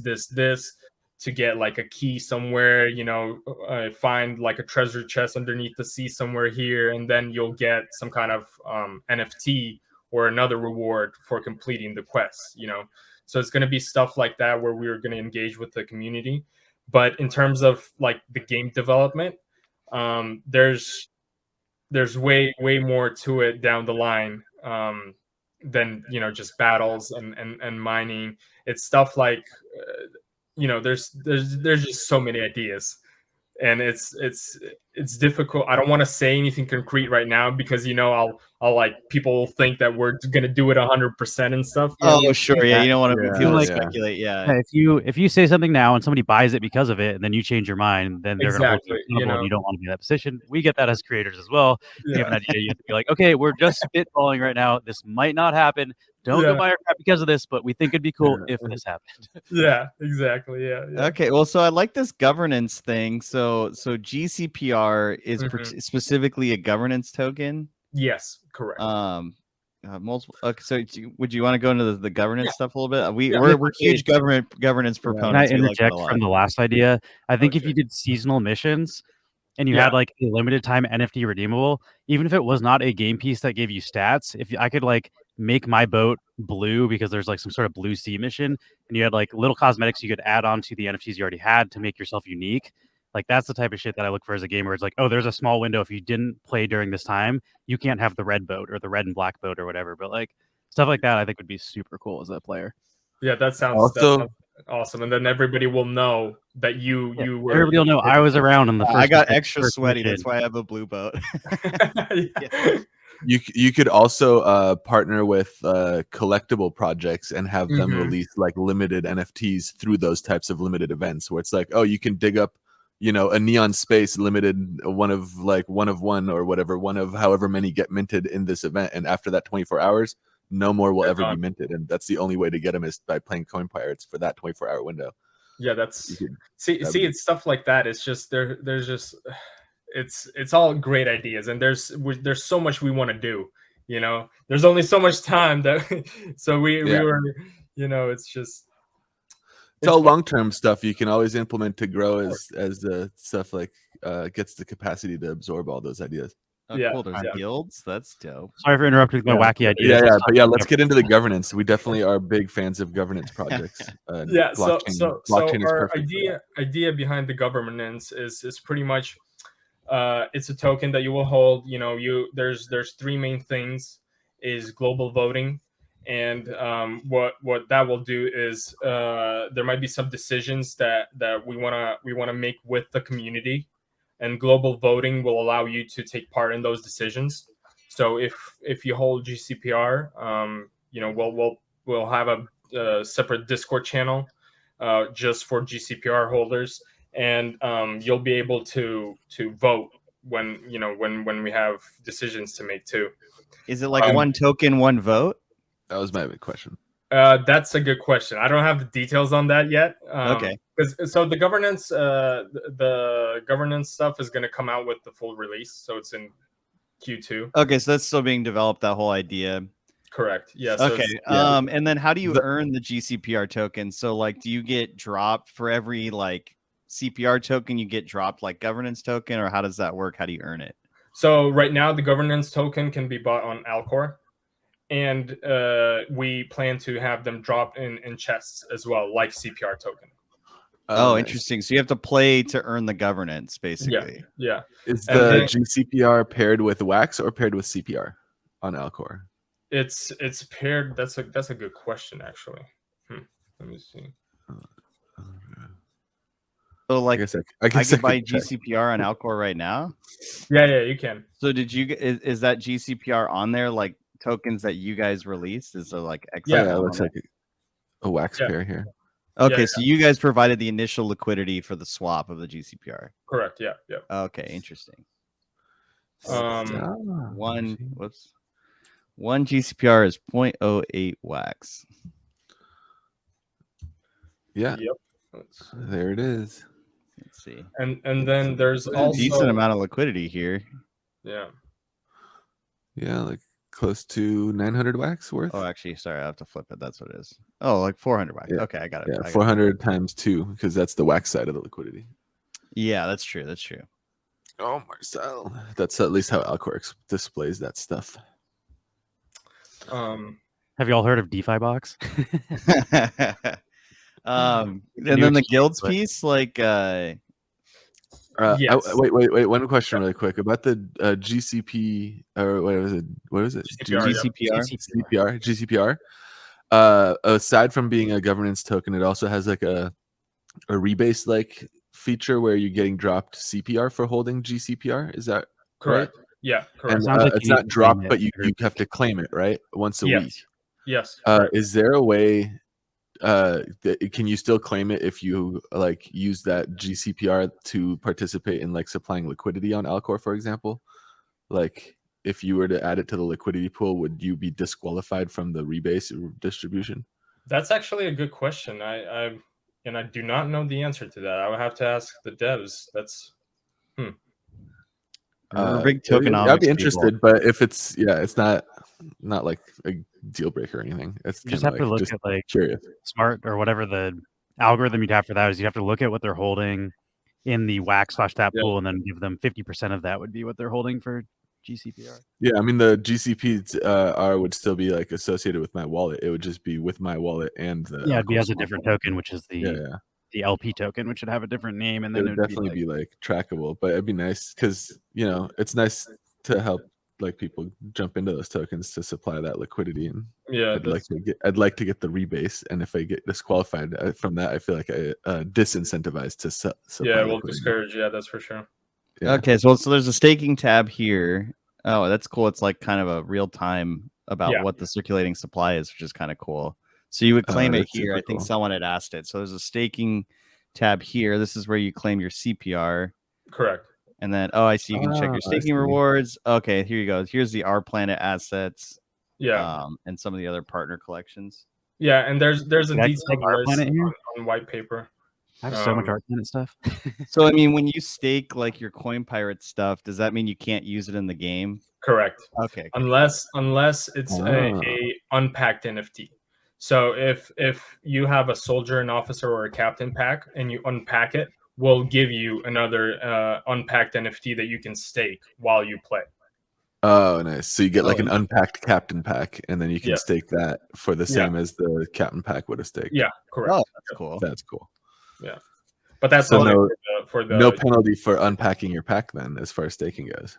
to get like a key somewhere, you know, find like a treasure chest underneath the sea somewhere here, and then you'll get some kind of NFT or another reward for completing the quest, you know. So it's going to be stuff like that where we're going to engage with the community. But in terms of like the game development, there's way more to it down the line than, you know, just battles and mining. It's stuff like you know, there's just so many ideas, and it's it's difficult. I don't want to say anything concrete right now because I'll like people will think that we're gonna do it 100% and stuff. Oh, sure, yeah. You don't want Yeah, people to like- speculate, Yeah, if you say something now and somebody buys it because of it, and then you change your mind, then they're going to hold you Exactly, accountable, and you don't want to be in that position. We get that as creators as well. If you have an idea, you have to be like, okay, we're just spitballing right now. This might not happen. Don't go buy our crap because of this, but we think it'd be cool if this happened. Yeah, exactly. Yeah. Okay, well, so I like this governance thing. So GCPR is Mhm. specifically a governance token. Yes, correct. Multiple. Okay, so would you want to go into the governance stuff a little bit? Yeah. We're huge governance Can I proponents. We like that interject a lot. from the last idea? I think if Okay. you did seasonal missions and you Yeah. had like a limited time NFT redeemable, even if it was not a game piece that gave you stats, if I could like make my boat blue because there's like some sort of blue sea mission, and you had like little cosmetics you could add on to the NFTs you already had to make yourself unique. Like that's the type of shit that I look for as a gamer. It's like, oh, there's a small window. If you didn't play during this time, you can't have the red boat or the red and black boat or whatever. But like stuff like that, I think would be super cool as a player. Yeah, that sounds awesome. And then everybody will know that you were. Everybody will know I was around in the first. I got extra first sweaty. mission. That's why I have a blue boat. Yeah. You could also partner with collectible projects and have them Mhm. release like limited NFTs through those types of limited events where it's like, oh, you can dig up, a neon space limited one of one or whatever, one of however many get minted in this event, and after that 24 hours, no more will ever be minted, and that's the only way to get them is by playing Coin Pirates for that 24-hour window. Yeah, that's it's stuff like that. It's just there's just it's all great ideas, and there's so much we want to do. There's only so much time that so we were it's just it's all long-term stuff you can always implement to grow as the stuff like gets the capacity to absorb all those ideas. Oh, cool. There's guilds. That's dope. Sorry for interrupting my wacky ideas. But let's get into the governance. We definitely are big fans of governance projects. Blockchain is our perfect. idea behind the governance is pretty much it's a token that you will hold. There's three main things: is global voting, and what that will do is there might be some decisions that we wanna make with the community, and global voting will allow you to take part in those decisions. So if you hold GCPR, we'll have a separate Discord channel just for GCPR holders, and you'll be able to vote when we have decisions to make too. Is it like one token, one vote? That was my big question. That's a good question. I don't have the details on that yet. Okay. So the governance stuff is going to come out with the full release. So it's in Q2. Okay, so that's still being developed. That whole idea. Correct. Yeah. So okay. And then how do you earn the GCPR token? So like, do you get dropped for every like CPR token? You get dropped like governance token, or how does that work? How do you earn it? So right now the governance token can be bought on Alcor. And we plan to have them dropped in chests as well, like CPR token. Oh, interesting. So you have to play to earn the governance, basically. Yeah. Is the GCPR paired with Wax or paired with CPR on Alcor? It's paired. That's a good question, actually. Let me see. So like, I can buy GCPR on Alcor right now. Yeah, you can. So is that GCPR on there like tokens that you guys released? Is there like it looks like a Wax pair here. Okay, so you guys provided the initial liquidity for the swap of the GCPR. Correct. Yeah. Okay, interesting. One GCPR is 0.08 Wax. Yeah. Yep. There it is. Let's see. And then there's also a decent amount of liquidity here. Yeah. Yeah, like close to 900 Wax worth. Oh, actually, sorry, I have to flip it. That's what it is. Oh, like 400 Wax. Yeah. Okay, I got it. Yeah, 400 times 2, because that's the Wax side of the liquidity. Yeah, that's true. Oh, Marcel. That's at least how Alcor displays that stuff. Have you all heard of DeFi Box? And then the guilds piece, like yes. Wait, one question really quick about the GCP, or what was it? GCPR. Aside from being a governance token, it also has like a rebase like feature where you're getting dropped CPR for holding GCPR. Is that Correct. right? Yeah, correct. And Sounds like it's you need not to dropped, claim but it you every have to claim it, right? Once a Yes. week. Yes. correct. Is there a way can you still claim it if you like use that GCPR to participate in like supplying liquidity on Alcor, for example? Like if you were to add it to the liquidity pool, would you be disqualified from the rebase distribution? That's actually a good question. I do not know the answer to that. I would have to ask the devs. That's We're big I'd tokenomics be people. interested, but if it's it's not like a deal breaker or anything. It's You just kind have of to like look just at like curious. smart or whatever the algorithm you'd have for that is. You have to look at what they're holding in the wax/tap Yeah. pool, and then give them 50% of that would be what they're holding for GCPR. Yeah, I mean the GCPs would still be like associated with my wallet. It would just be with my wallet and the Yeah, it'd be Alcor as a smart different wallet. token, which is Yeah, the LP token, which would have a different name, and it then would it would definitely be be like trackable, but it'd be nice because it's nice to help like people jump into those tokens to supply that liquidity, and yeah. I'd like to get the rebase, and if I get disqualified from that, I feel like I disincentivized to supply Yeah, it will liquidity. discourage. Yeah, that's for sure. Yeah. Okay, so there's a staking tab here. Oh, that's cool. It's like kind of a real time about Yeah. what the circulating supply is, which is kind of cool. So you would claim it That's here. super I think cool. someone had asked it. So there's a staking tab here. This is where you claim your CPR. Correct. And then, I see you can check your I staking see. rewards. Okay, here you go. Here's the Our Planet assets. Yeah. And some of the other partner collections. Yeah, and there's a Did I detailed take Art list Planet here? on white paper. I have so much Art Planet stuff. So I mean, when you stake like your Coin Pirate stuff, does that mean you can't use it in the game? Correct. Okay. Unless it's a unpacked NFT. So if you have a soldier, an officer, or a captain pack, and you unpack it, we'll give you another unpacked NFT that you can stake while you play. Oh, nice. So you get like an unpacked captain pack, and then you can Yeah. stake that for the same as the captain pack would have staked. Yeah, correct. Oh, that's cool. That's cool. Yeah, but that's So only for the no penalty for unpacking your pack then, as far as staking goes.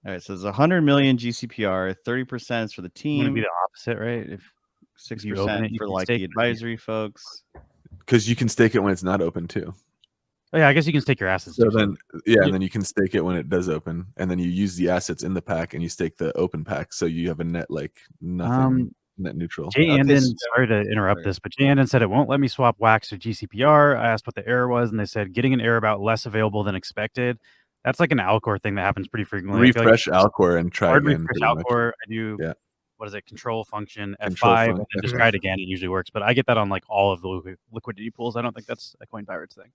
All right, so there's 100 million GCPR, 30% is for the It's going to team, be the opposite, right? If 6% you for can like stake the it. advisory folks. Because you can stake it when it's not open too. Oh, yeah, I guess you can stake your assets. So too, then, and then you can stake it when it does open, and then you use the assets in the pack, and you stake the open pack, so you have a net like nothing, net neutral. Jay Okay, Andon, so- sorry to interrupt Sorry. this, but Jay Andon said it won't let me swap wax to GCPR. I asked what the error was, and they said getting an error about less available than expected. That's like an Alcor thing that happens pretty frequently. Refresh Alcor and try again. Refresh pretty much. Alcor. I do. Yeah. What is it? Control function F5, Control and function, then just F5. try it again. It usually works, but I get that on like all of the liquidity pools. I don't think that's a Coin Pirates thing.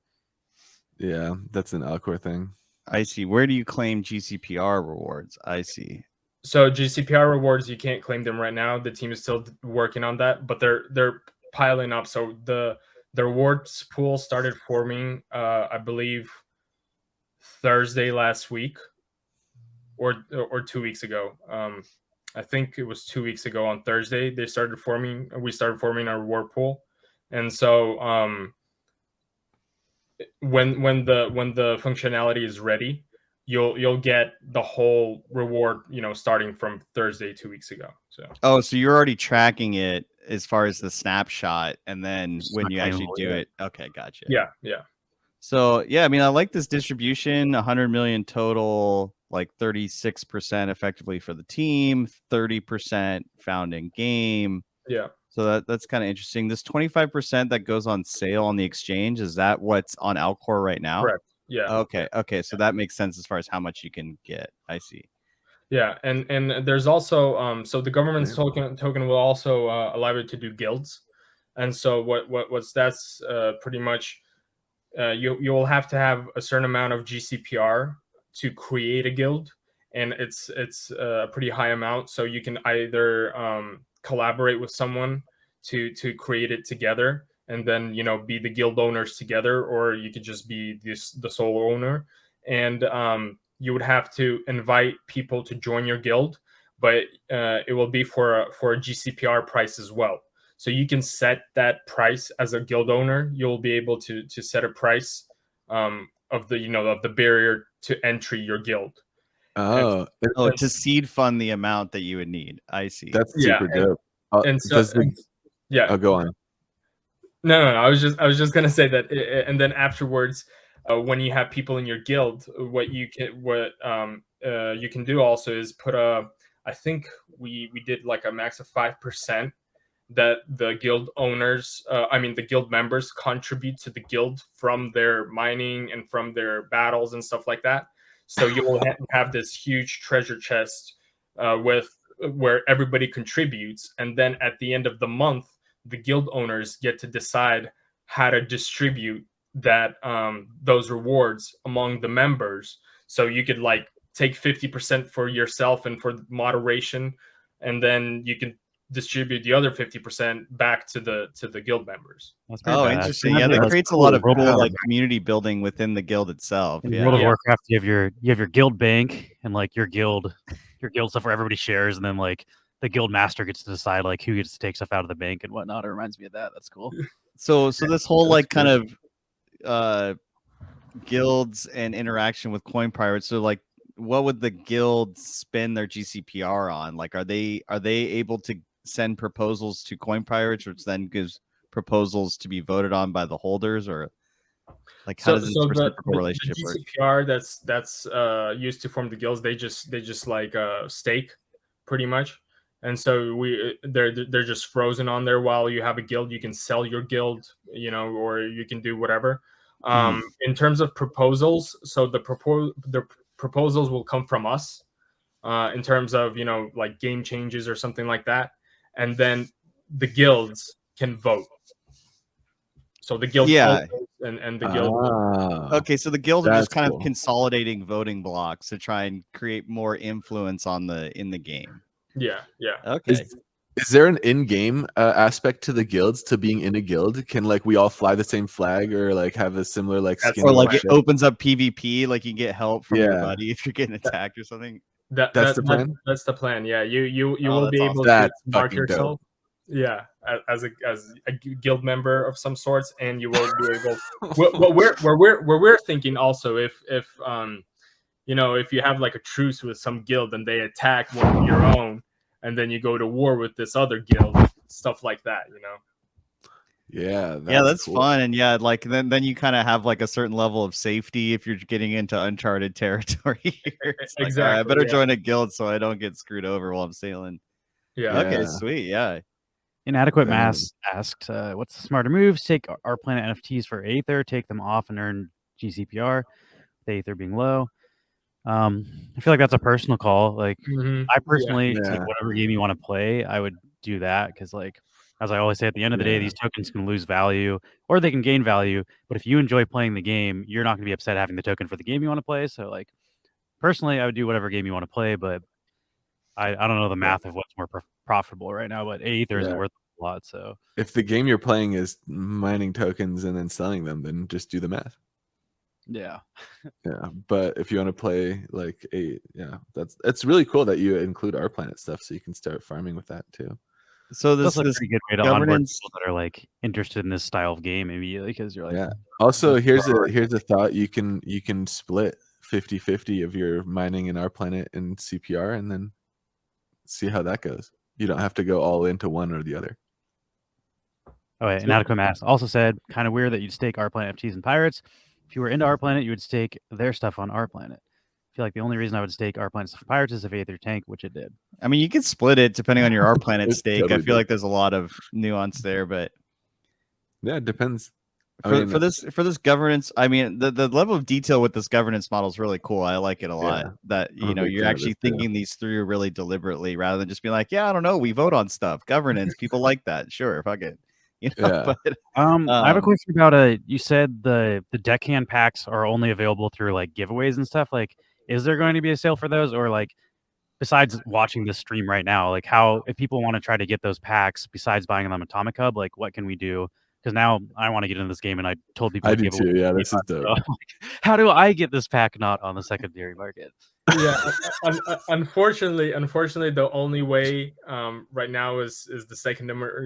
Yeah, that's an Alcor thing. I see. Where do you claim GCPR rewards? I see. So GCPR rewards, you can't claim them right now. The team is still working on that, but they're piling up. So the rewards pool started forming, I believe, Thursday last week, or 2 weeks ago. I think it was 2 weeks ago on Thursday. We started forming our reward pool, and so when the functionality is ready, you'll get the whole reward, starting from Thursday 2 weeks ago. So So you're already tracking it as far as the snapshot, and then when you actually do it, okay, gotcha. Yeah. So yeah, I mean, I like this distribution. 100 million total, like 36% effectively for the team, 30% found in game. Yeah. So that's kind of interesting. This 25% that goes on sale on the exchange, is that what's on Alcor right now? Correct. Yeah. Okay. So that makes sense as far as how much you can get. I see. Yeah, and there's also so the government's token will also allow you to do guilds, and so what's that's pretty much you'll have to have a certain amount of GCPR to create a guild, and it's a pretty high amount. So you can either collaborate with someone to create it together, and then be the guild owners together, or you could just be the sole owner, and you would have to invite people to join your guild, but it will be for a GCPR price as well. So you can set that price as a guild owner. You'll be able to set a price of the barrier to entry your guild. Oh, To seed fund the amount that you would need. I see. that's super dope. And so, go on. No. I was just gonna say that, and then afterwards, when you have people in your guild, what you can do also is put I think we did like a max of 5% that the guild owners, the guild members contribute to the guild from their mining and from their battles and stuff like that. So you'll have this huge treasure chest where everybody contributes, and then at the end of the month, the guild owners get to decide how to distribute that those rewards among the members. So you could like take 50% for yourself and for moderation, and then you can distribute the other 50% back to the guild members. Oh, interesting. Yeah, that creates a lot of cool like community building within the guild itself. In World of Warcraft, you have your guild bank and like your guild stuff where everybody shares, and then like the guild master gets to decide like who gets to take stuff out of the bank and whatnot. It reminds me of that. That's cool. So this whole like kind of guilds and interaction with coin pirates. So like, what would the guilds spend their GCPR on? Like, are they able to send proposals to coin pirates, which then gives proposals to be voted on by the holders, or like how does this reciprocal relationship work? The GCPR that's used to form the guilds, they just like stake pretty much, and so they're just frozen on there. While you have a guild, you can sell your guild, or you can do whatever. In terms of proposals, so the proposals will come from us in terms of like game changes or something like that, and then the guilds can vote. So the guild and the guild. Okay, so the guilds are just kind of consolidating voting blocks to try and create more influence in the game. Yeah. Okay. Is there an in-game aspect to the guilds, to being in a guild? Can like we all fly the same flag, or like have a similar like skin? Or like it opens up PvP, like you get help from your buddy if you're getting attacked or something. That's the plan. That's the plan. Yeah, you will be able to mark yourself. Yeah, as a guild member of some sorts, and you will be able. What we're thinking also, if you have like a truce with some guild and they attack one of your own, and then you go to war with this other guild, stuff like that, Yeah, that's cool. Fun, and like then you kind of have like a certain level of safety if you're getting into uncharted territory. It's like, exactly. All right, I better join a guild so I don't get screwed over while I'm sailing. Yeah. Okay, sweet. Yeah. Inadequate Mass asked, what's the smarter move? Take our planet NFTs for Aether, take them off and earn GCPR, the Aether being low. I feel like that's a personal call. Like I personally, like whatever game you want to play, I would do that, because like as I always say, at the end of the day, these tokens can lose value or they can gain value. But if you enjoy playing the game, you're not going to be upset having the token for the game you want to play. So like personally, I would do whatever game you want to play, but I don't know the math of what's more profitable right now. But Aether isn't worth a lot. So if the game you're playing is mining tokens and then selling them, then just do the math. Yeah. But if you want to play like it's really cool that you include our planet stuff, so you can start farming with that too. So this is a pretty good way to onboard people that are like interested in this style of game immediately, because you're like, Also, here's a thought: you can split 50-50 of your mining in our planet and CPR, and then see how that goes. You don't have to go all into one or the other. Oh, wait, Inadequate Mass also said, kind of weird that you'd stake our planet FTs and pirates. If you were into our planet, you would stake their stuff on our planet. I feel like the only reason I would stake our planet stuff for pirates is if Aether tank, which it did. I mean, you could split it depending on your our planet stake. Totally I feel like there's a lot of nuance there, but it depends. For this governance, I mean, the level of detail with this governance model is really cool. I like it a lot. That you're actually thinking these through really deliberately, rather than just being like, I don't know, we vote on stuff. Governance, people like that. Sure, fuck it. But, I have a question about you said the deckhand packs are only available through like giveaways and stuff. Like, is there going to be a sale for those, or like besides watching this stream right now, like how if people want to try to get those packs besides buying them on Atomic Hub, like what can we do? Because now I want to get into this game, and I told people I do too. Yeah, this is dope. So, how do I get this pack not on the secondary market? Unfortunately, the only way right now is the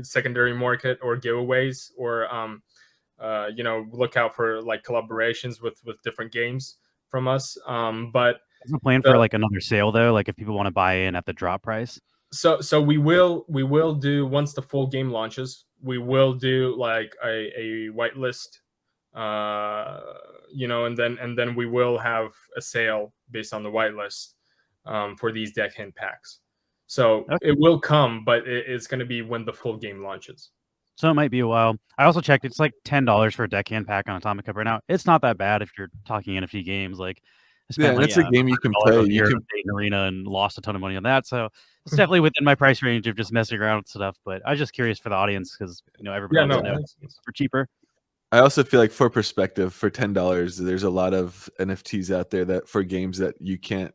secondary market or giveaways, or look out for like collaborations with different games from us. But there's a plan for like another sale though, like if people want to buy in at the drop price. So we will do, once the full game launches, we will do like a whitelist you know, and then we will have a sale based on the whitelist for these deckhand packs. So it will come, but it's going to be when the full game launches. So it might be a while. I also checked; it's like $10 for a deckhand pack on Atomic Cup right now. It's not that bad if you're talking NFT games. Like, I spent it's a game you can play. You can play an arena and lost a ton of money on that. So it's definitely within my price range of just messing around with stuff. But I was just curious for the audience because everybody wants to know for cheaper. I also feel like for perspective, for $10, there's a lot of NFTs out there that for games that you can't,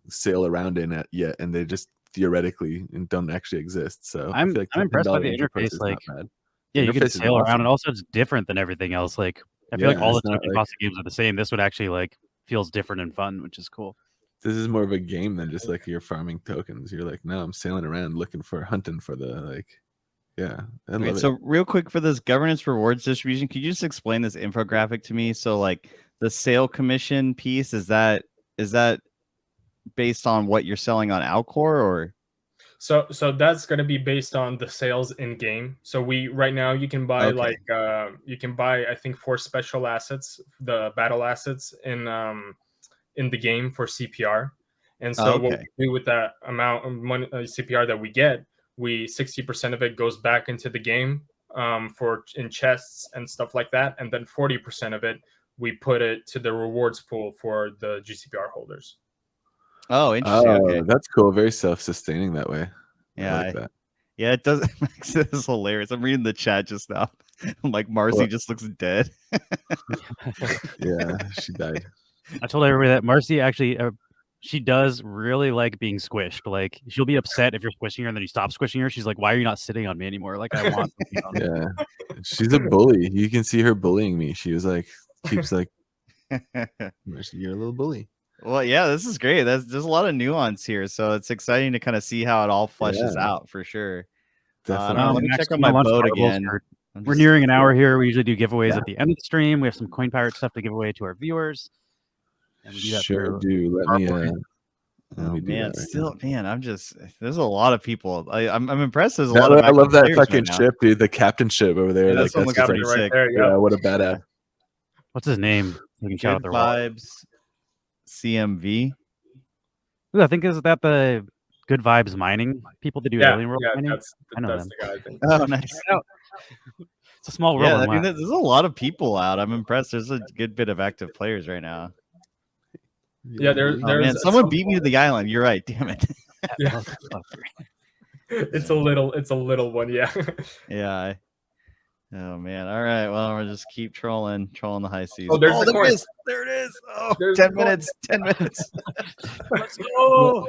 sail around in yet, and they just theoretically and don't actually exist. So I'm I feel like impressed by the interface. Like, you can sail around, and also it's different than everything else. Like, I feel like all the token tossing games are the same. This would actually like feels different and fun, which is cool. This is more of a game than just like you're farming tokens. You're like, no, I'm sailing around hunting for the like. Yeah. I love it. So real quick for this governance rewards distribution, could you just explain this infographic to me? So like the sale commission piece, is that based on what you're selling on Alcor or? So that's going to be based on the sales in game. So right now you can buy you can buy, I think, 4 special assets, the battle assets in the game for CPR. And so what we do with that amount of money CPR that we get, 60% of it goes back into the game in chests and stuff like that, and then 40% of it we put it to the rewards pool for the GCPR holders. Oh, interesting. Okay. That's cool. Very self-sustaining that way. Yeah, I like that. Yeah, it does. This is hilarious. I'm reading the chat just now. I'm like, Marcy just looks dead. Yeah, she died. I told everybody that Marcy actually, she does really like being squished. Like, she'll be upset if you're squishing her and then you stop squishing her. She's like, "Why are you not sitting on me anymore? Like, I want something on me." Yeah, she's a bully. You can see her bullying me. She was like, keeps like, you're a little bully. Well, yeah, this is great. There's a lot of nuance here, so it's exciting to kind of see how it all fleshes out for sure. Definitely. Let me check on my boat again. We're nearing an hour here. We usually do giveaways at the end of the stream. We have some Coin Pirate stuff to give away to our viewers. And we do that sure do. Let me man, there's a lot of people. I'm impressed. There's a lot of I love that fucking ship, dude. The captain ship over there. Yeah, that's pretty sick. There, yeah, what a badass. What's his name? We can shout out the vibes. CMV. Ooh, I think is that the Good Vibes Mining people that do Alien World mining? That's the guy, I think. Oh, nice. It's a small world. Yeah, I mean, there's a lot of people out. I'm impressed. There's a good bit of active players right now. Yeah, there's someone beat me to the island. You're right. Damn it. Yeah. It's a little one. Yeah. Yeah. Oh man. All right. Well, we'll just keep trolling the high seas. Oh, there it is. There it is. Oh, 10 minutes. 10 minutes. Let's go.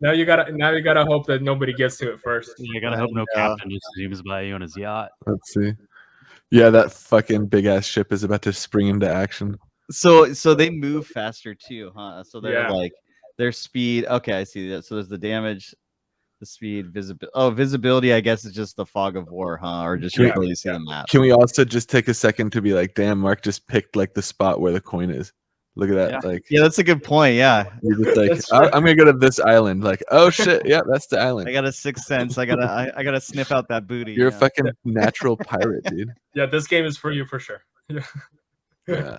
Now you gotta hope that nobody gets to it first. You gotta hope no captain just zooms by you on his yacht. Let's see. Yeah, that fucking big ass ship is about to spring into action. So they move faster too, huh? So they're like their speed. Okay, I see that. So there's the damage, the speed, visibility. Oh, visibility, I guess, is just the fog of war, huh? Or just you really see the map. Can we also just take a second to be like, damn, Mark just picked like the spot where the coin is. Look at that. Yeah. Like, yeah, that's a good point. Yeah. You're just like, I'm gonna go to this island. Like, oh shit, yeah, that's the island. I got a sixth sense. I gotta sniff out that booty. You're a fucking natural pirate, dude. Yeah, this game is for you for sure. Yeah.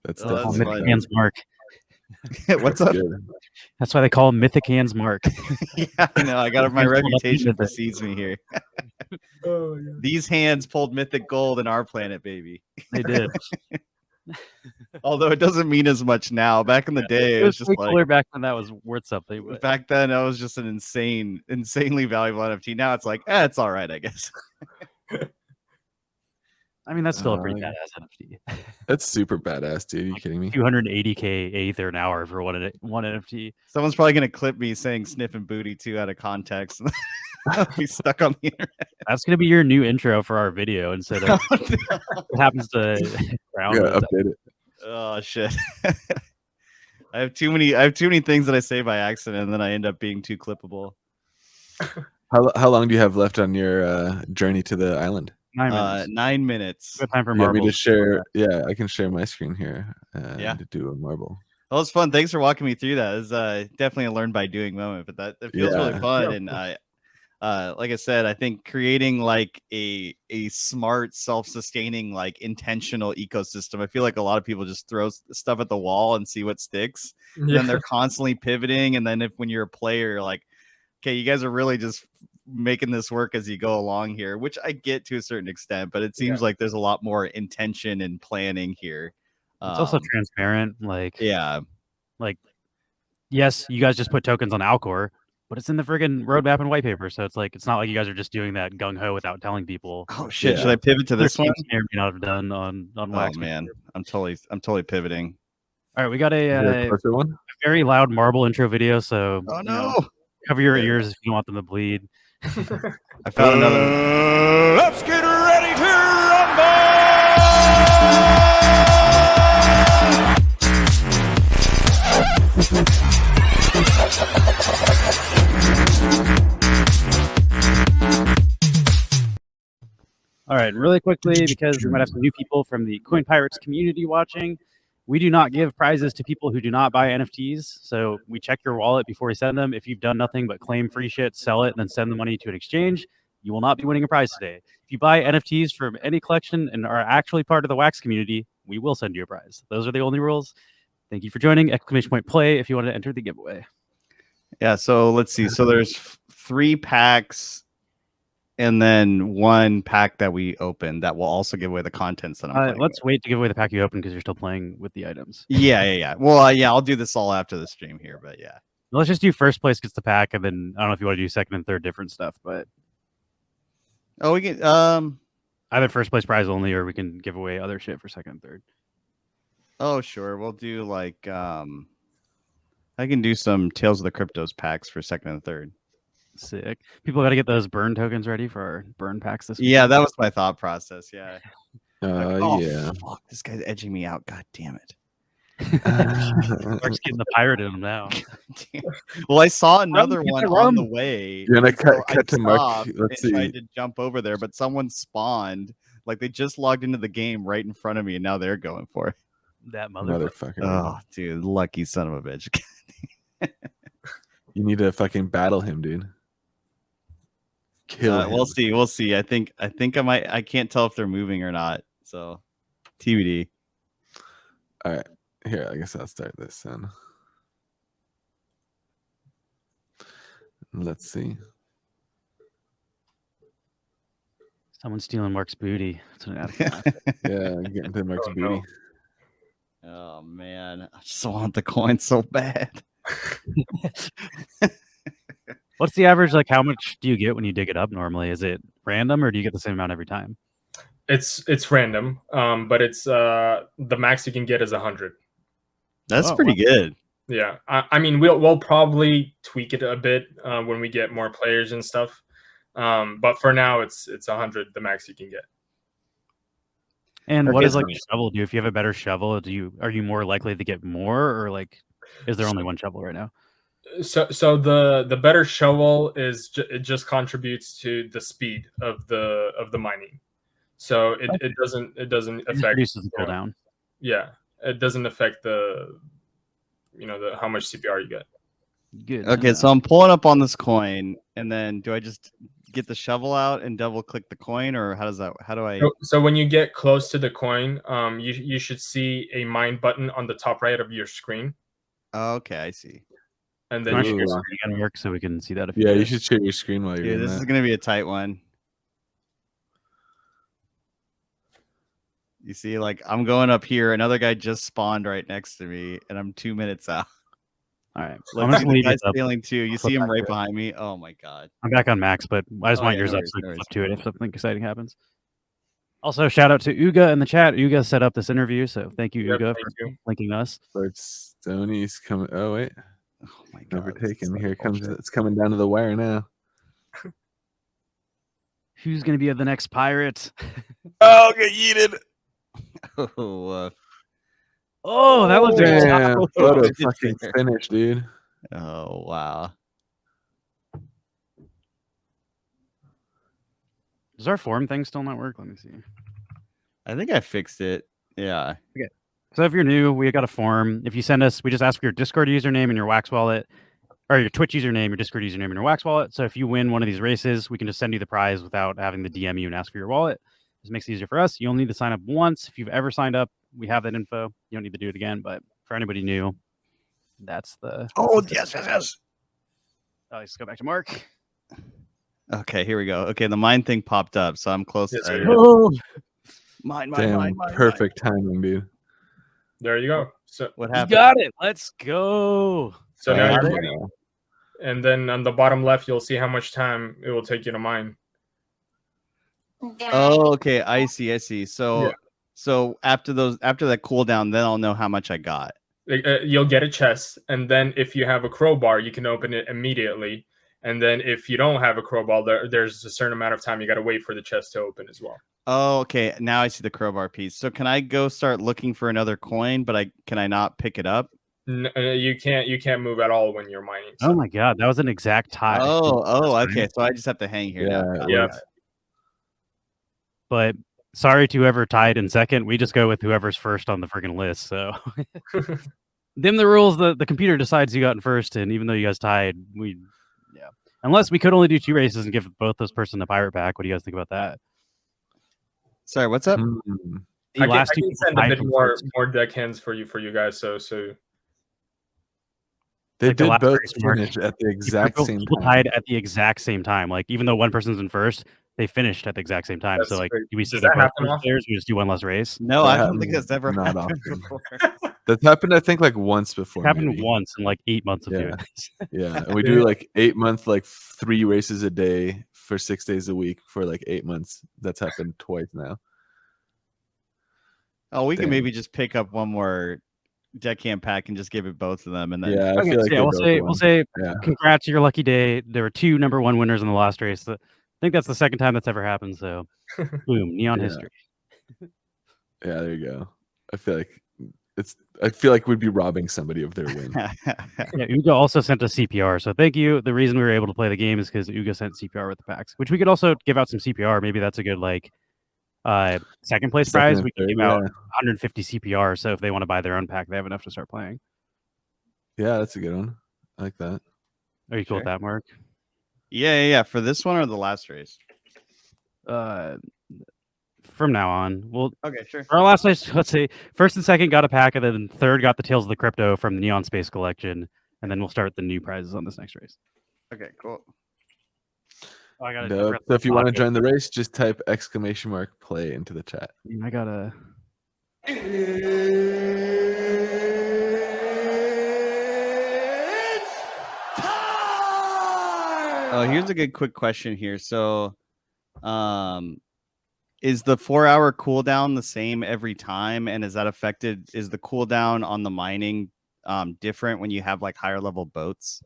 That's Mythic Hands Mark. What's up? Good. That's why they call him Mythic Hands Mark. Yeah, I know. I got my reputation precedes me here. Oh, yeah. These hands pulled mythic gold in our planet, baby. They did. Although it doesn't mean as much now. Back in the day, it was just like cooler back when that was worth something. But... Back then, that was just an insanely valuable NFT. Now it's like, it's all right, I guess. I mean, that's still a pretty badass NFT. That's super badass, dude. Are you kidding me? 280K Ether an hour for one NFT. Someone's probably gonna clip me saying "sniffing booty" too out of context. I'll be stuck on the internet. That's gonna be your new intro for our video instead of what happens to Brown. Yeah, update it. Oh shit. I have too many things that I say by accident, and then I end up being too clippable. How long do you have left on your journey to the island? 9 minutes. 9 minutes. Good time for marbles. marbles. Me to share. Yeah, I can share my screen here. To do a marble. Well, it's fun. Thanks for walking me through that. It's definitely a learn by doing moment, but it feels really fun, and like I said, I think creating like a smart, self-sustaining, like intentional ecosystem. I feel like a lot of people just throw stuff at the wall and see what sticks, and then they're constantly pivoting. And then when you're a player, you're like, okay, you guys are really just making this work as you go along here, which I get to a certain extent, but it seems like there's a lot more intention and planning here. It's also transparent. Like, yeah, like, yes, you guys just put tokens on Alcor, but it's in the friggin' roadmap and white paper. So it's like, it's not like you guys are just doing that gung ho without telling people. oh shit, should I pivot to this one? May or may not have done on Wax. Oh man, I'm totally pivoting. All right, we got a very loud marble intro video, so oh no, cover your ears if you want them to bleed. I found another. Let's get ready to rumble! All right, really quickly, because we might have some new people from the Coin Pirates community watching. We do not give prizes to people who do not buy NFTs. So we check your wallet before we send them. If you've done nothing but claim free shit, sell it, and then send the money to an exchange, you will not be winning a prize today. If you buy NFTs from any collection and are actually part of the Wax community, we will send you a prize. Those are the only rules. Thank you for joining. !play if you want to enter the giveaway. Yeah, so let's see. So there's 3 packs and then 1 pack that we opened that will also give away the contents that I'm playing. Let's wait to give away the pack you open because you're still playing with the items. Yeah. Well, yeah, I'll do this all after the stream here, but yeah. Let's just do first place gets the pack, and then I don't know if you want to do second and third different stuff, but we can either first place prize only, or we can give away other shit for second and third. Oh, sure. We'll do like I can do some Tales of the Cryptos packs for second and third. Sick. People got to get those burn tokens ready for our burn packs this week. Yeah, that was my thought process. Yeah. Yeah. Fuck, this guy's edging me out. God damn it. Mark's getting the pirate in him now. Well, I saw another one on the way. You're gonna cut to Mark. Let's see. Tried to jump over there, but someone spawned. Like they just logged into the game right in front of me, and now they're going for it. That motherfucker. Oh, dude, lucky son of a bitch. You need to fucking battle him, dude. Kill him. We'll see. I think I might. I can't tell if they're moving or not. So, TBD. All right. Here, I guess I'll start this then. Let's see. Someone's stealing Mark's booty. That's what Yeah, I'm getting to Mark's booty. No. Oh man, I just want the coin so bad. What's the average? Like, how much do you get when you dig it up normally? Is it random, or do you get the same amount every time? It's random, but it's the max you can get is 100. That's pretty good. Yeah, I mean we'll probably tweak it a bit when we get more players and stuff. But for now, it's 100, the max you can get. And what does like a shovel do? If you have a better shovel, are you more likely to get more, or like is there only one shovel right now? So the better shovel is it just contributes to the speed of the mining. So it doesn't affect reduces the cooldown. Yeah, it doesn't affect the how much CPR you get. Good. Okay, so I'm pulling up on this coin, and then do I just get the shovel out and double click the coin, or how do I? So when you get close to the coin, you should see a mine button on the top right of your screen. Okay, I see. And then your screen work so we can see that. You should share your screen while you're doing this that. is gonna be a tight one. You see, like I'm going up here, another guy just spawned right next to me, and I'm 2 minutes out. All right, I'm just leave it up. Feeling too. You see him right behind me. Oh my god! I'm back on max, but I just want yours up so we can flip to it if something exciting happens. Also, shout out to Uga in the chat. Uga set up this interview, so thank you, Uga, for linking us. Stoney's coming. Oh wait, oh my god! Overtaken. Here it comes. It's coming down to the wire now. Who's gonna be the next pirate? Oh, get yeeted. Oh, that was what a fucking finish, dude. Oh, wow. Does our form thing still not work? Let me see. I think I fixed it. Yeah. Okay. So if you're new, we got a form. If you send us, we just ask for your Discord username and your Wax wallet. or your Twitch username, your Discord username, and your Wax wallet. So if you win one of these races, we can just send you the prize without having to DM you and ask for your wallet. This makes it easier for us. You only need to sign up once. If you've ever signed up, we have that info. You don't need to do it again. But for anybody new, that's the. Yes. Let's go back to Mark. Okay, here we go. Okay, the mine thing popped up, so I'm close. Yes, to sir. Mine. Perfect timing, dude. There you go. So What You happened? got it. Let's go. so now Got you're it. ready. And then on the bottom left, you'll see how much time it will take you to mine. Oh, okay. I see. So, Yeah. so after that cooldown, then I'll know how much I got. You'll get a chest, and then if you have a crowbar, you can open it immediately. And then if you don't have a crowbar, there's a certain amount of time you got to wait for the chest to open as well. Oh, okay. Now I see the crowbar piece. So can I go start looking for another coin, but can I not pick it up? You can't move at all when you're mining. Oh my god, that was an exact tie. Oh, okay. So I just have to hang here now. Got it, Yeah. got it. But sorry to whoever tied in second. We just go with whoever's first on the freaking list. So them the rules. The computer decides who got in first, and even though you guys tied, unless we could only do 2 races and give both those person a pirate pack. What do you guys think about that? Sorry, what's up? The I last can two send a tied bit from more first. deck hands for you guys. So They Like the did last both race, Mark. finish at the exact same People time. tied at the exact same time. Like even though one person's in first, they finished at the exact same time. That's So like, great. do we Does see that both happen those often? players? We just do one less race. No, That I don't think happens that's ever not happened often. before. That happened, I think, like once before. It happened maybe. once in like 8 months of Yeah. doing this. Yeah, and we do like 8 months, like 3 races a day for 6 days a week for like 8 months. That's happened twice now. Oh, we can Damn. maybe just pick up one more deckhand pack and just give it both of them, and then Yeah, I Okay, feel so like yeah, they we'll both say won. Yeah. congrats to your lucky day. There were 2 number 1 winners in the last race. I think that's the second time that's ever happened. So boom, neon Yeah. history. Yeah, there you go. I feel like we'd be robbing somebody of their win. Yeah, Uga also sent us CPR, so thank you. The reason we were able to play the game is because Uga sent CPR with the packs, which we could also give out some CPR. Maybe that's a good like second place Second prize. and We can third, give out yeah. 150 CPR, so if they want to buy their own pack, they have enough to start playing. Yeah, that's a good one. I like that. Are you cool with Sure. that, Mark? Yeah. For this one or the last race? From now on, well, Okay, sure. for our last race, let's say first and second got a pack, and then third got the Tales of the Crypto from the Neon Space Collection, and then we'll start the new prizes on this next race. Okay, cool. Oh, I got So if you want to join the race, just type !play into the chat. I gotta. Oh, here's a good quick question here. So, is the 4-hour cooldown the same every time? And is that affected? Is the cooldown on the mining different when you have like higher level boats?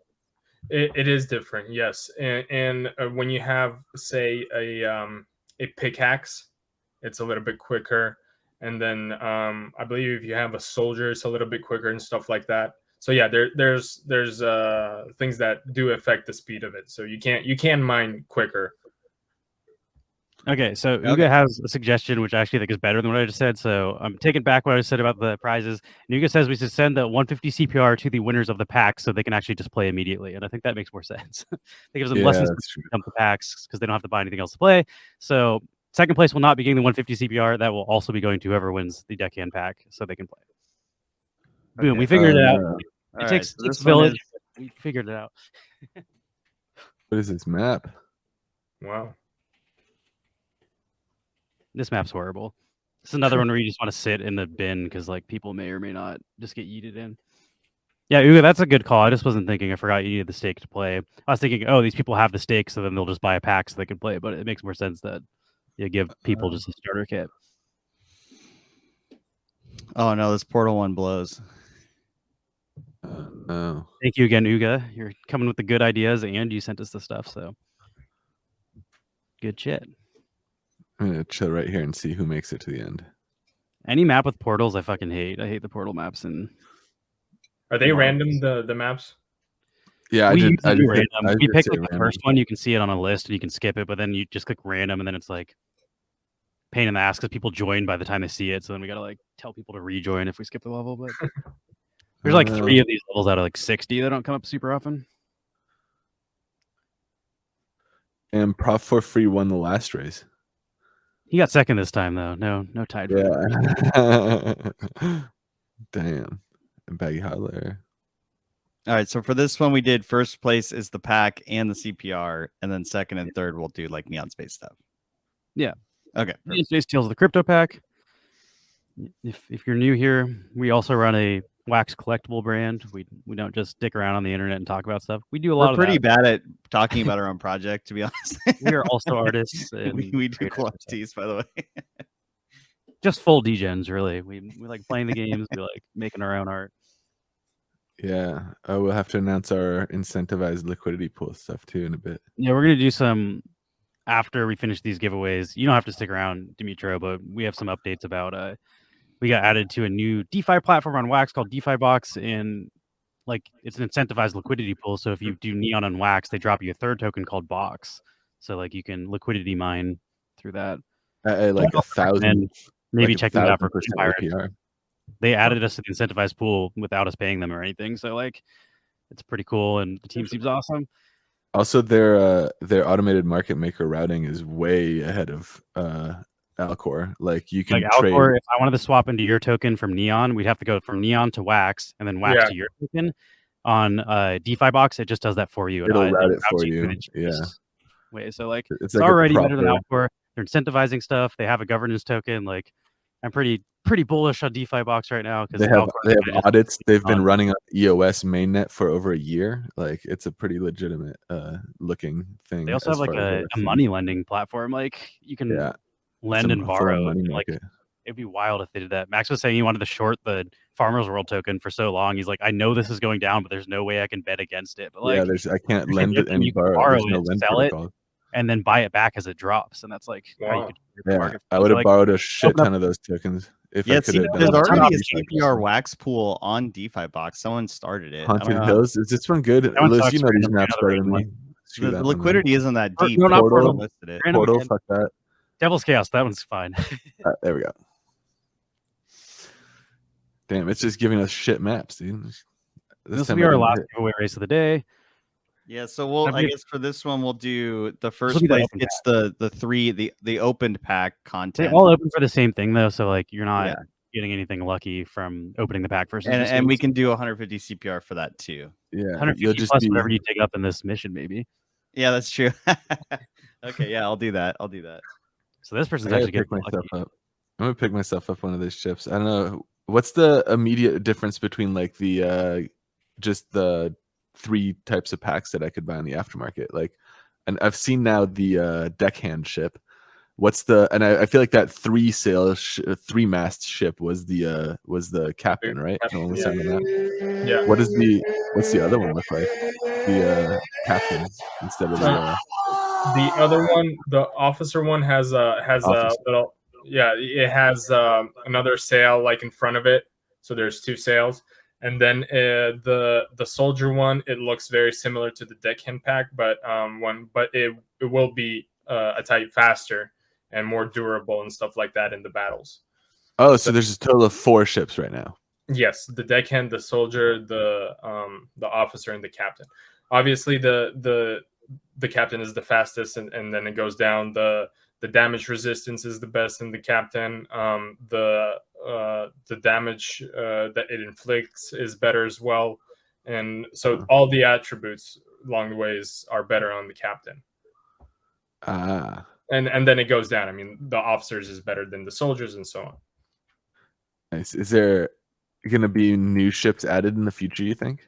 it is different, yes. And when you have, say, a pickaxe, it's a little bit quicker. And then I believe if you have a soldier, it's a little bit quicker and stuff like that. So yeah, there's things that do affect the speed of it. So you can mine quicker. Okay, so Uga has a suggestion, which I actually think is better than what I just said. So I'm taking back what I said about the prizes. And Uga says we should send the 150 CPR to the winners of the packs so they can actually just play immediately. And I think that makes more sense. It gives them lessons to dump the packs because they don't have to buy anything else to play. So second place will not be getting the 150 CPR. That will also be going to whoever wins the deckhand pack so they can play. Boom, Okay. we figured it out. It All takes right, so a village. We figured it out. What is this map? Wow. This map's horrible. This is another one where you just want to sit in the bin because like people may or may not just get yeeted in. Yeah, Uga, that's a good call. I just wasn't thinking. I forgot you needed the stake to play. I was thinking, oh, these people have the stake, so then they'll just buy a pack so they can play. But it makes more sense that you give people just a starter kit. Oh no, this portal one blows. Oh. Thank you again, Uga. You're coming with the good ideas, and you sent us the stuff. So good shit. I'm gonna chill right here and see who makes it to the end. Any map with portals, I fucking hate. I hate the portal maps. And Are they random, the maps? Yeah, we I did random. We pick like the random. first one. You can see it on a list, and you can skip it. But then you just click random, and then it's like pain in the ass because people join by the time they see it. So then we gotta like tell people to rejoin if we skip the level. But there's like 3 of these levels out of like 60 that don't come up super often. And Prop for Free won the last race. He got second this time though. No tied for Yeah. Damn. And Baggy Hodler. All right, so for this one, we did first place is the pack and the CPR, and then second and third we'll do like Neon Space stuff. Yeah. Okay. Space Tales of the Crypto Pack. If you're new here, we also run a wax collectible brand. We don't just stick around on the internet and talk about stuff. We do a lot We're of pretty that. bad at talking about our own project, to be honest. We are also artists. And we do quantities, by the way. Just full degens, really. We like playing the games. We like making our own art. Yeah. We'll have to announce our incentivized liquidity pool stuff too in a bit. Yeah, we're gonna do some after we finish these giveaways. You don't have to stick around, Dmytro, but we have some updates about we got added to a new DeFi platform on Wax called DeFi Box, and like it's an incentivized liquidity pool. So if you do Neon on Wax, they drop you a third token called Box. So like you can liquidity mine through that. Like 1,000, maybe like checking it out for 1,000% Pirates. APR. They added us to the incentivized pool without us paying them or anything. So like it's pretty cool, and the team seems awesome. Also, their automated market maker routing is way ahead of Alcor. Like you can trade. Alcor, if I wanted to swap into your token from Neon, we'd have to go from Neon to Wax and then Wax to your token. On DeFi Box, it just does that for you. It'll route it for you. Yeah. Way. So like it's like already better than Alcor. They're incentivizing stuff. They have a governance token. Like I'm pretty bullish on DeFi Box right now because they have audits. They've been running on EOS mainnet for over a year. Like it's a pretty legitimate looking thing. They also have like a money lending platform. Like you can lend and borrow. Like it'd be wild if they did that. Max was saying he wanted to short the Farmers World token for so long. He's like, I know this is going down, but there's no way I can bet against it. But like, I can't lend it and borrow. There's no lend protocol. And then buy it back as it drops, and that's like how you could market. I would have borrowed a shit ton of those tokens if I could have done. There's already a CPR wax pool on DeFi Box. Someone started it. Haunted Hills, is this one good? Liz, you know these maps better than me. The liquidity isn't that deep. No, not Portal. Portal, fuck that. Devil's Chaos, that one's fine. There we go. Damn, it's just giving us shit maps, dude. This will be our last giveaway race of the day. Yeah, so I guess for this one we'll do the first place. It's the opened pack content. They all open for the same thing though, so like you're not getting anything lucky from opening the pack first. And we can do 150 CPR for that too. Yeah, 150 plus whatever you take up in this mission, maybe. Yeah, that's true. Okay, yeah, I'll do that. So this person's actually getting myself up. I'm gonna pick myself up one of these chips. I don't know what's the immediate difference between like the just the 3 types of packs that I could buy on the aftermarket. Like, and I've seen now the deckhand ship. What's the I feel like that 3-mast ship was the captain, right? No one was saying that. Yeah. What's the other one look like? The captain instead of the other one, the officer one has a little it has another sail like in front of it, so there's 2 sails. And then the soldier one, it looks very similar to the deckhand pack, but it will be a type faster and more durable and stuff like that in the battles. Oh, so there's a total of 4 ships right now. Yes, the deckhand, the soldier, the officer, and the captain. Obviously, the captain is the fastest, and then it goes down. The damage resistance is the best in the captain. The damage that it inflicts is better as well, and so all the attributes along the ways are better on the captain. And then it goes down. I mean, the officers is better than the soldiers, and so on. Nice. Is there going to be new ships added in the future, you think?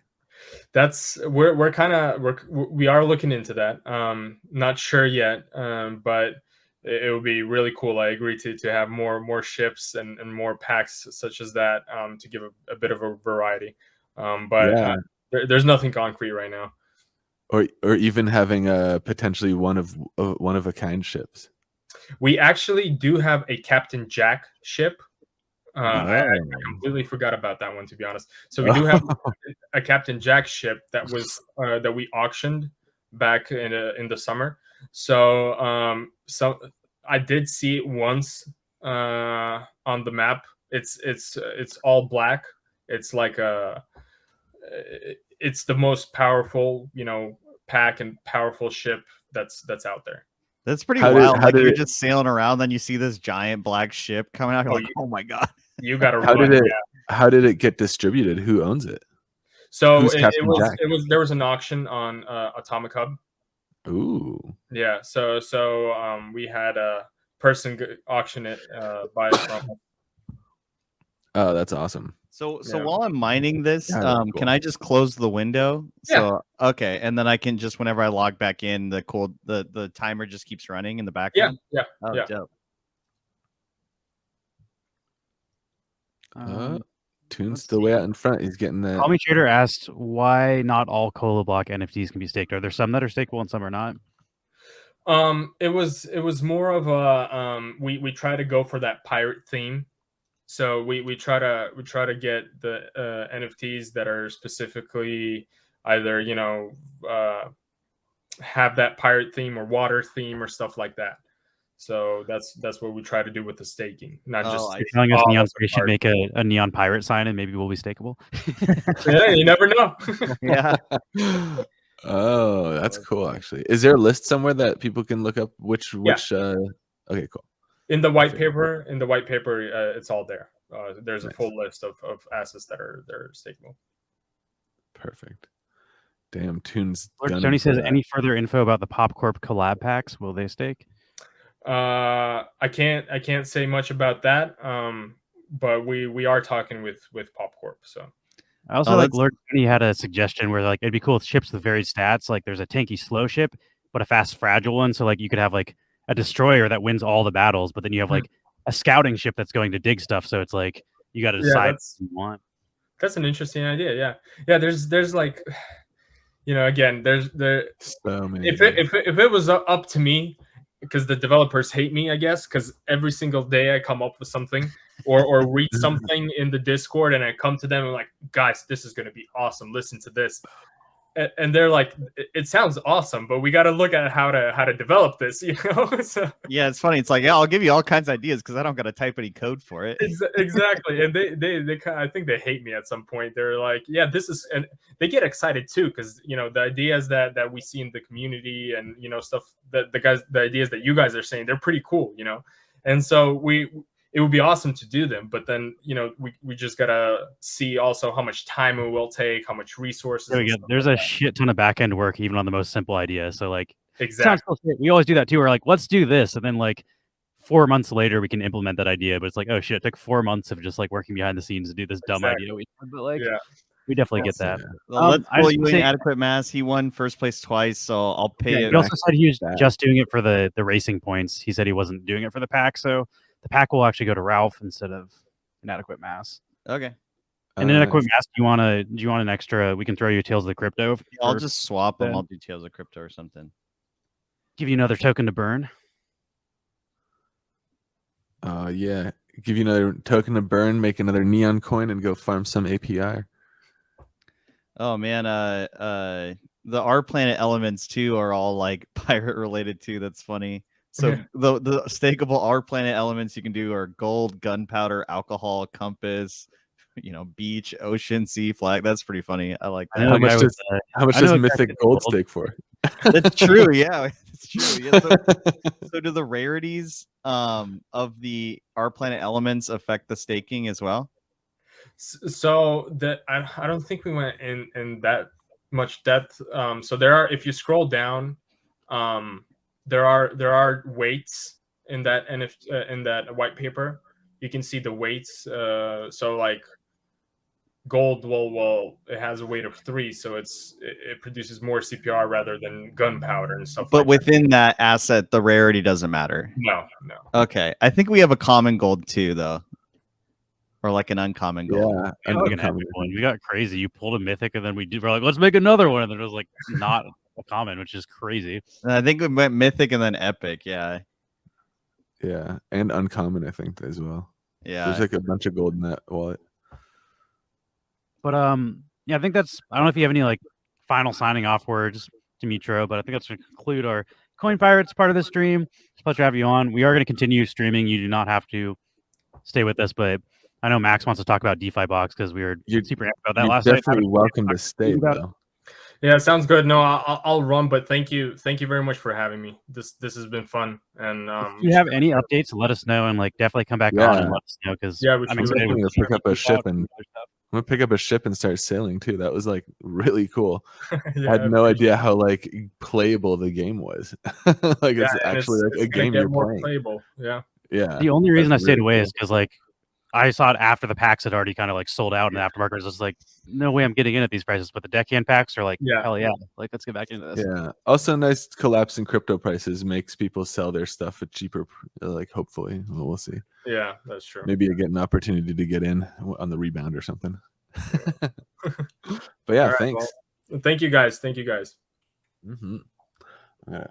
That's we are looking into that. Not sure yet, but it would be really cool. I agree to have more ships and more packs such as that to give a bit of a variety. But there's nothing concrete right now. Or even having potentially one of a kind ships. We actually do have a Captain Jack ship. I completely forgot about that one, to be honest. So we do have a Captain Jack ship that was that we auctioned back in the summer. So I did see it once on the map. It's all black. It's like it's the most powerful, pack and powerful ship that's out there. That's pretty wild. Like you're just sailing around, then you see this giant black ship coming out. You're like, oh my god! You got to how run. did it? Yeah. How did it get distributed? Who owns it? So there was an auction on Atomic Hub. Ooh. Yeah. So we had a person auction it buy it from. Oh, that's awesome. So while I'm mining this, cool. Can I just close the window? So okay, and then I can just whenever I log back in, the timer just keeps running in the background. Yeah. Dope. Toon's still way out in front. He's getting that. Call Me Trader asked why not all Cola Block NFTs can be staked. Are there some that are stakeable and some are not? It was more of a we try to go for that pirate theme. So we try to get the NFTs that are specifically either have that pirate theme or water theme or stuff like that. So that's what we try to do with the staking, not just telling us Neon Space should make a neon pirate sign and maybe we'll be stakeable. Yeah, you never know. Yeah. Oh, that's cool. Actually, is there a list somewhere that people can look up which? Okay, cool. In the white paper, it's all there. There's a full list of assets that are stakeable. Perfect. Damn, Toon's. Tony says, any further info about the PopCorp collab packs? Will they stake? I can't say much about that. But we are talking with PopCorp. So I also like Lord Tony had a suggestion where like it'd be cool with ships with varied stats. Like there's a tanky slow ship, but a fast fragile one. So like you could have like a destroyer that wins all the battles, but then you have like a scouting ship that's going to dig stuff. So it's like you got to decide what you want. That's an interesting idea. Yeah. There's like, again, there's so many. If it was up to me, because the developers hate me, I guess, because every single day I come up with something or read something in the Discord and I come to them and like, guys, this is going to be awesome. Listen to this. And they're like, it sounds awesome, but we got to look at how to develop this, So, yeah, it's funny. It's like, I'll give you all kinds of ideas because I don't got to type any code for it. Exactly, and they I think they hate me at some point. They're like, yeah, this is, and they get excited too because the ideas that we see in the community and stuff that the ideas that you guys are saying, they're pretty cool, and so it would be awesome to do them, but then we just gotta see also how much time it will take, how much resources. There's a shit ton of back end work even on the most simple idea. So like, exactly, we always do that too. We're like, let's do this, and then like 4 months later we can implement that idea. But it's like, oh shit, it took 4 months of just like working behind the scenes to do this dumb idea. But like, we definitely get that. Let's pull you in Adequate Mass. He won first place twice, so I'll pay it. He also said he was just doing it for the racing points. He said he wasn't doing it for the pack, so the pack will actually go to Ralph instead of Inadequate Mass. Okay. And Inadequate Mass, do you want an extra? We can throw you Tales of the Crypto. I'll just swap them. I'll do Tales of Crypto or something. Give you another token to burn. Yeah. Give you another token to burn, make another neon coin, and go farm some API. Oh man, the R Planet elements too are all like pirate related too. That's funny. So the stakeable R Planet elements you can do are gold, gunpowder, alcohol, compass, beach, ocean, sea, flag. That's pretty funny. I like that. How much does Mythic Gold stake for? That's true. Yeah, it's true. Yeah, so do the rarities of the R Planet elements affect the staking as well? So that I don't think we went in that much depth. So there are, if you scroll down, there are weights in that in that white paper. You can see the weights. So like gold, it has a weight of 3, so it produces more CPR rather than gunpowder and stuff. But within that asset, the rarity doesn't matter. No. Okay, I think we have a common gold too, though. Or like an uncommon gold. Yeah, we got crazy. You pulled a mythic, and then we're like, let's make another one, and then it was like not a common, which is crazy. And I think we went mythic and then epic. Yeah, and uncommon, I think as well. Yeah, there's like a bunch of gold in that wallet. But I think that's. I don't know if you have any like final signing off words, Dmytro, but I think that's going to conclude our Coin Pirates part of the stream. It's a pleasure to have you on. We are going to continue streaming. You do not have to stay with us, but I know Max wants to talk about DeFi Box because we were super happy about that last night. Definitely welcome to stay, though. Yeah, sounds good. No, I'll run, but thank you very much for having me. This has been fun, and if you have any updates, let us know, and like definitely come back on and let us know because I'm excited to pick up a ship and I'm gonna pick up a ship and start sailing too. That was like really cool. I had no idea how like playable the game was. Like it's actually like a game you're playing. Playable. Yeah. Yeah. The only reason I stayed away is because like I saw it after the packs had already kind of like sold out in the aftermarket. It was like, no way I'm getting in at these prices. But the deckhand packs are like, hell yeah. Like, let's get back into this. Yeah. Also, nice collapse in crypto prices makes people sell their stuff at cheaper. Like, hopefully, we'll see. Yeah, that's true. Maybe you get an opportunity to get in on the rebound or something. But yeah, thanks. Well, thank you guys. Mm-hmm.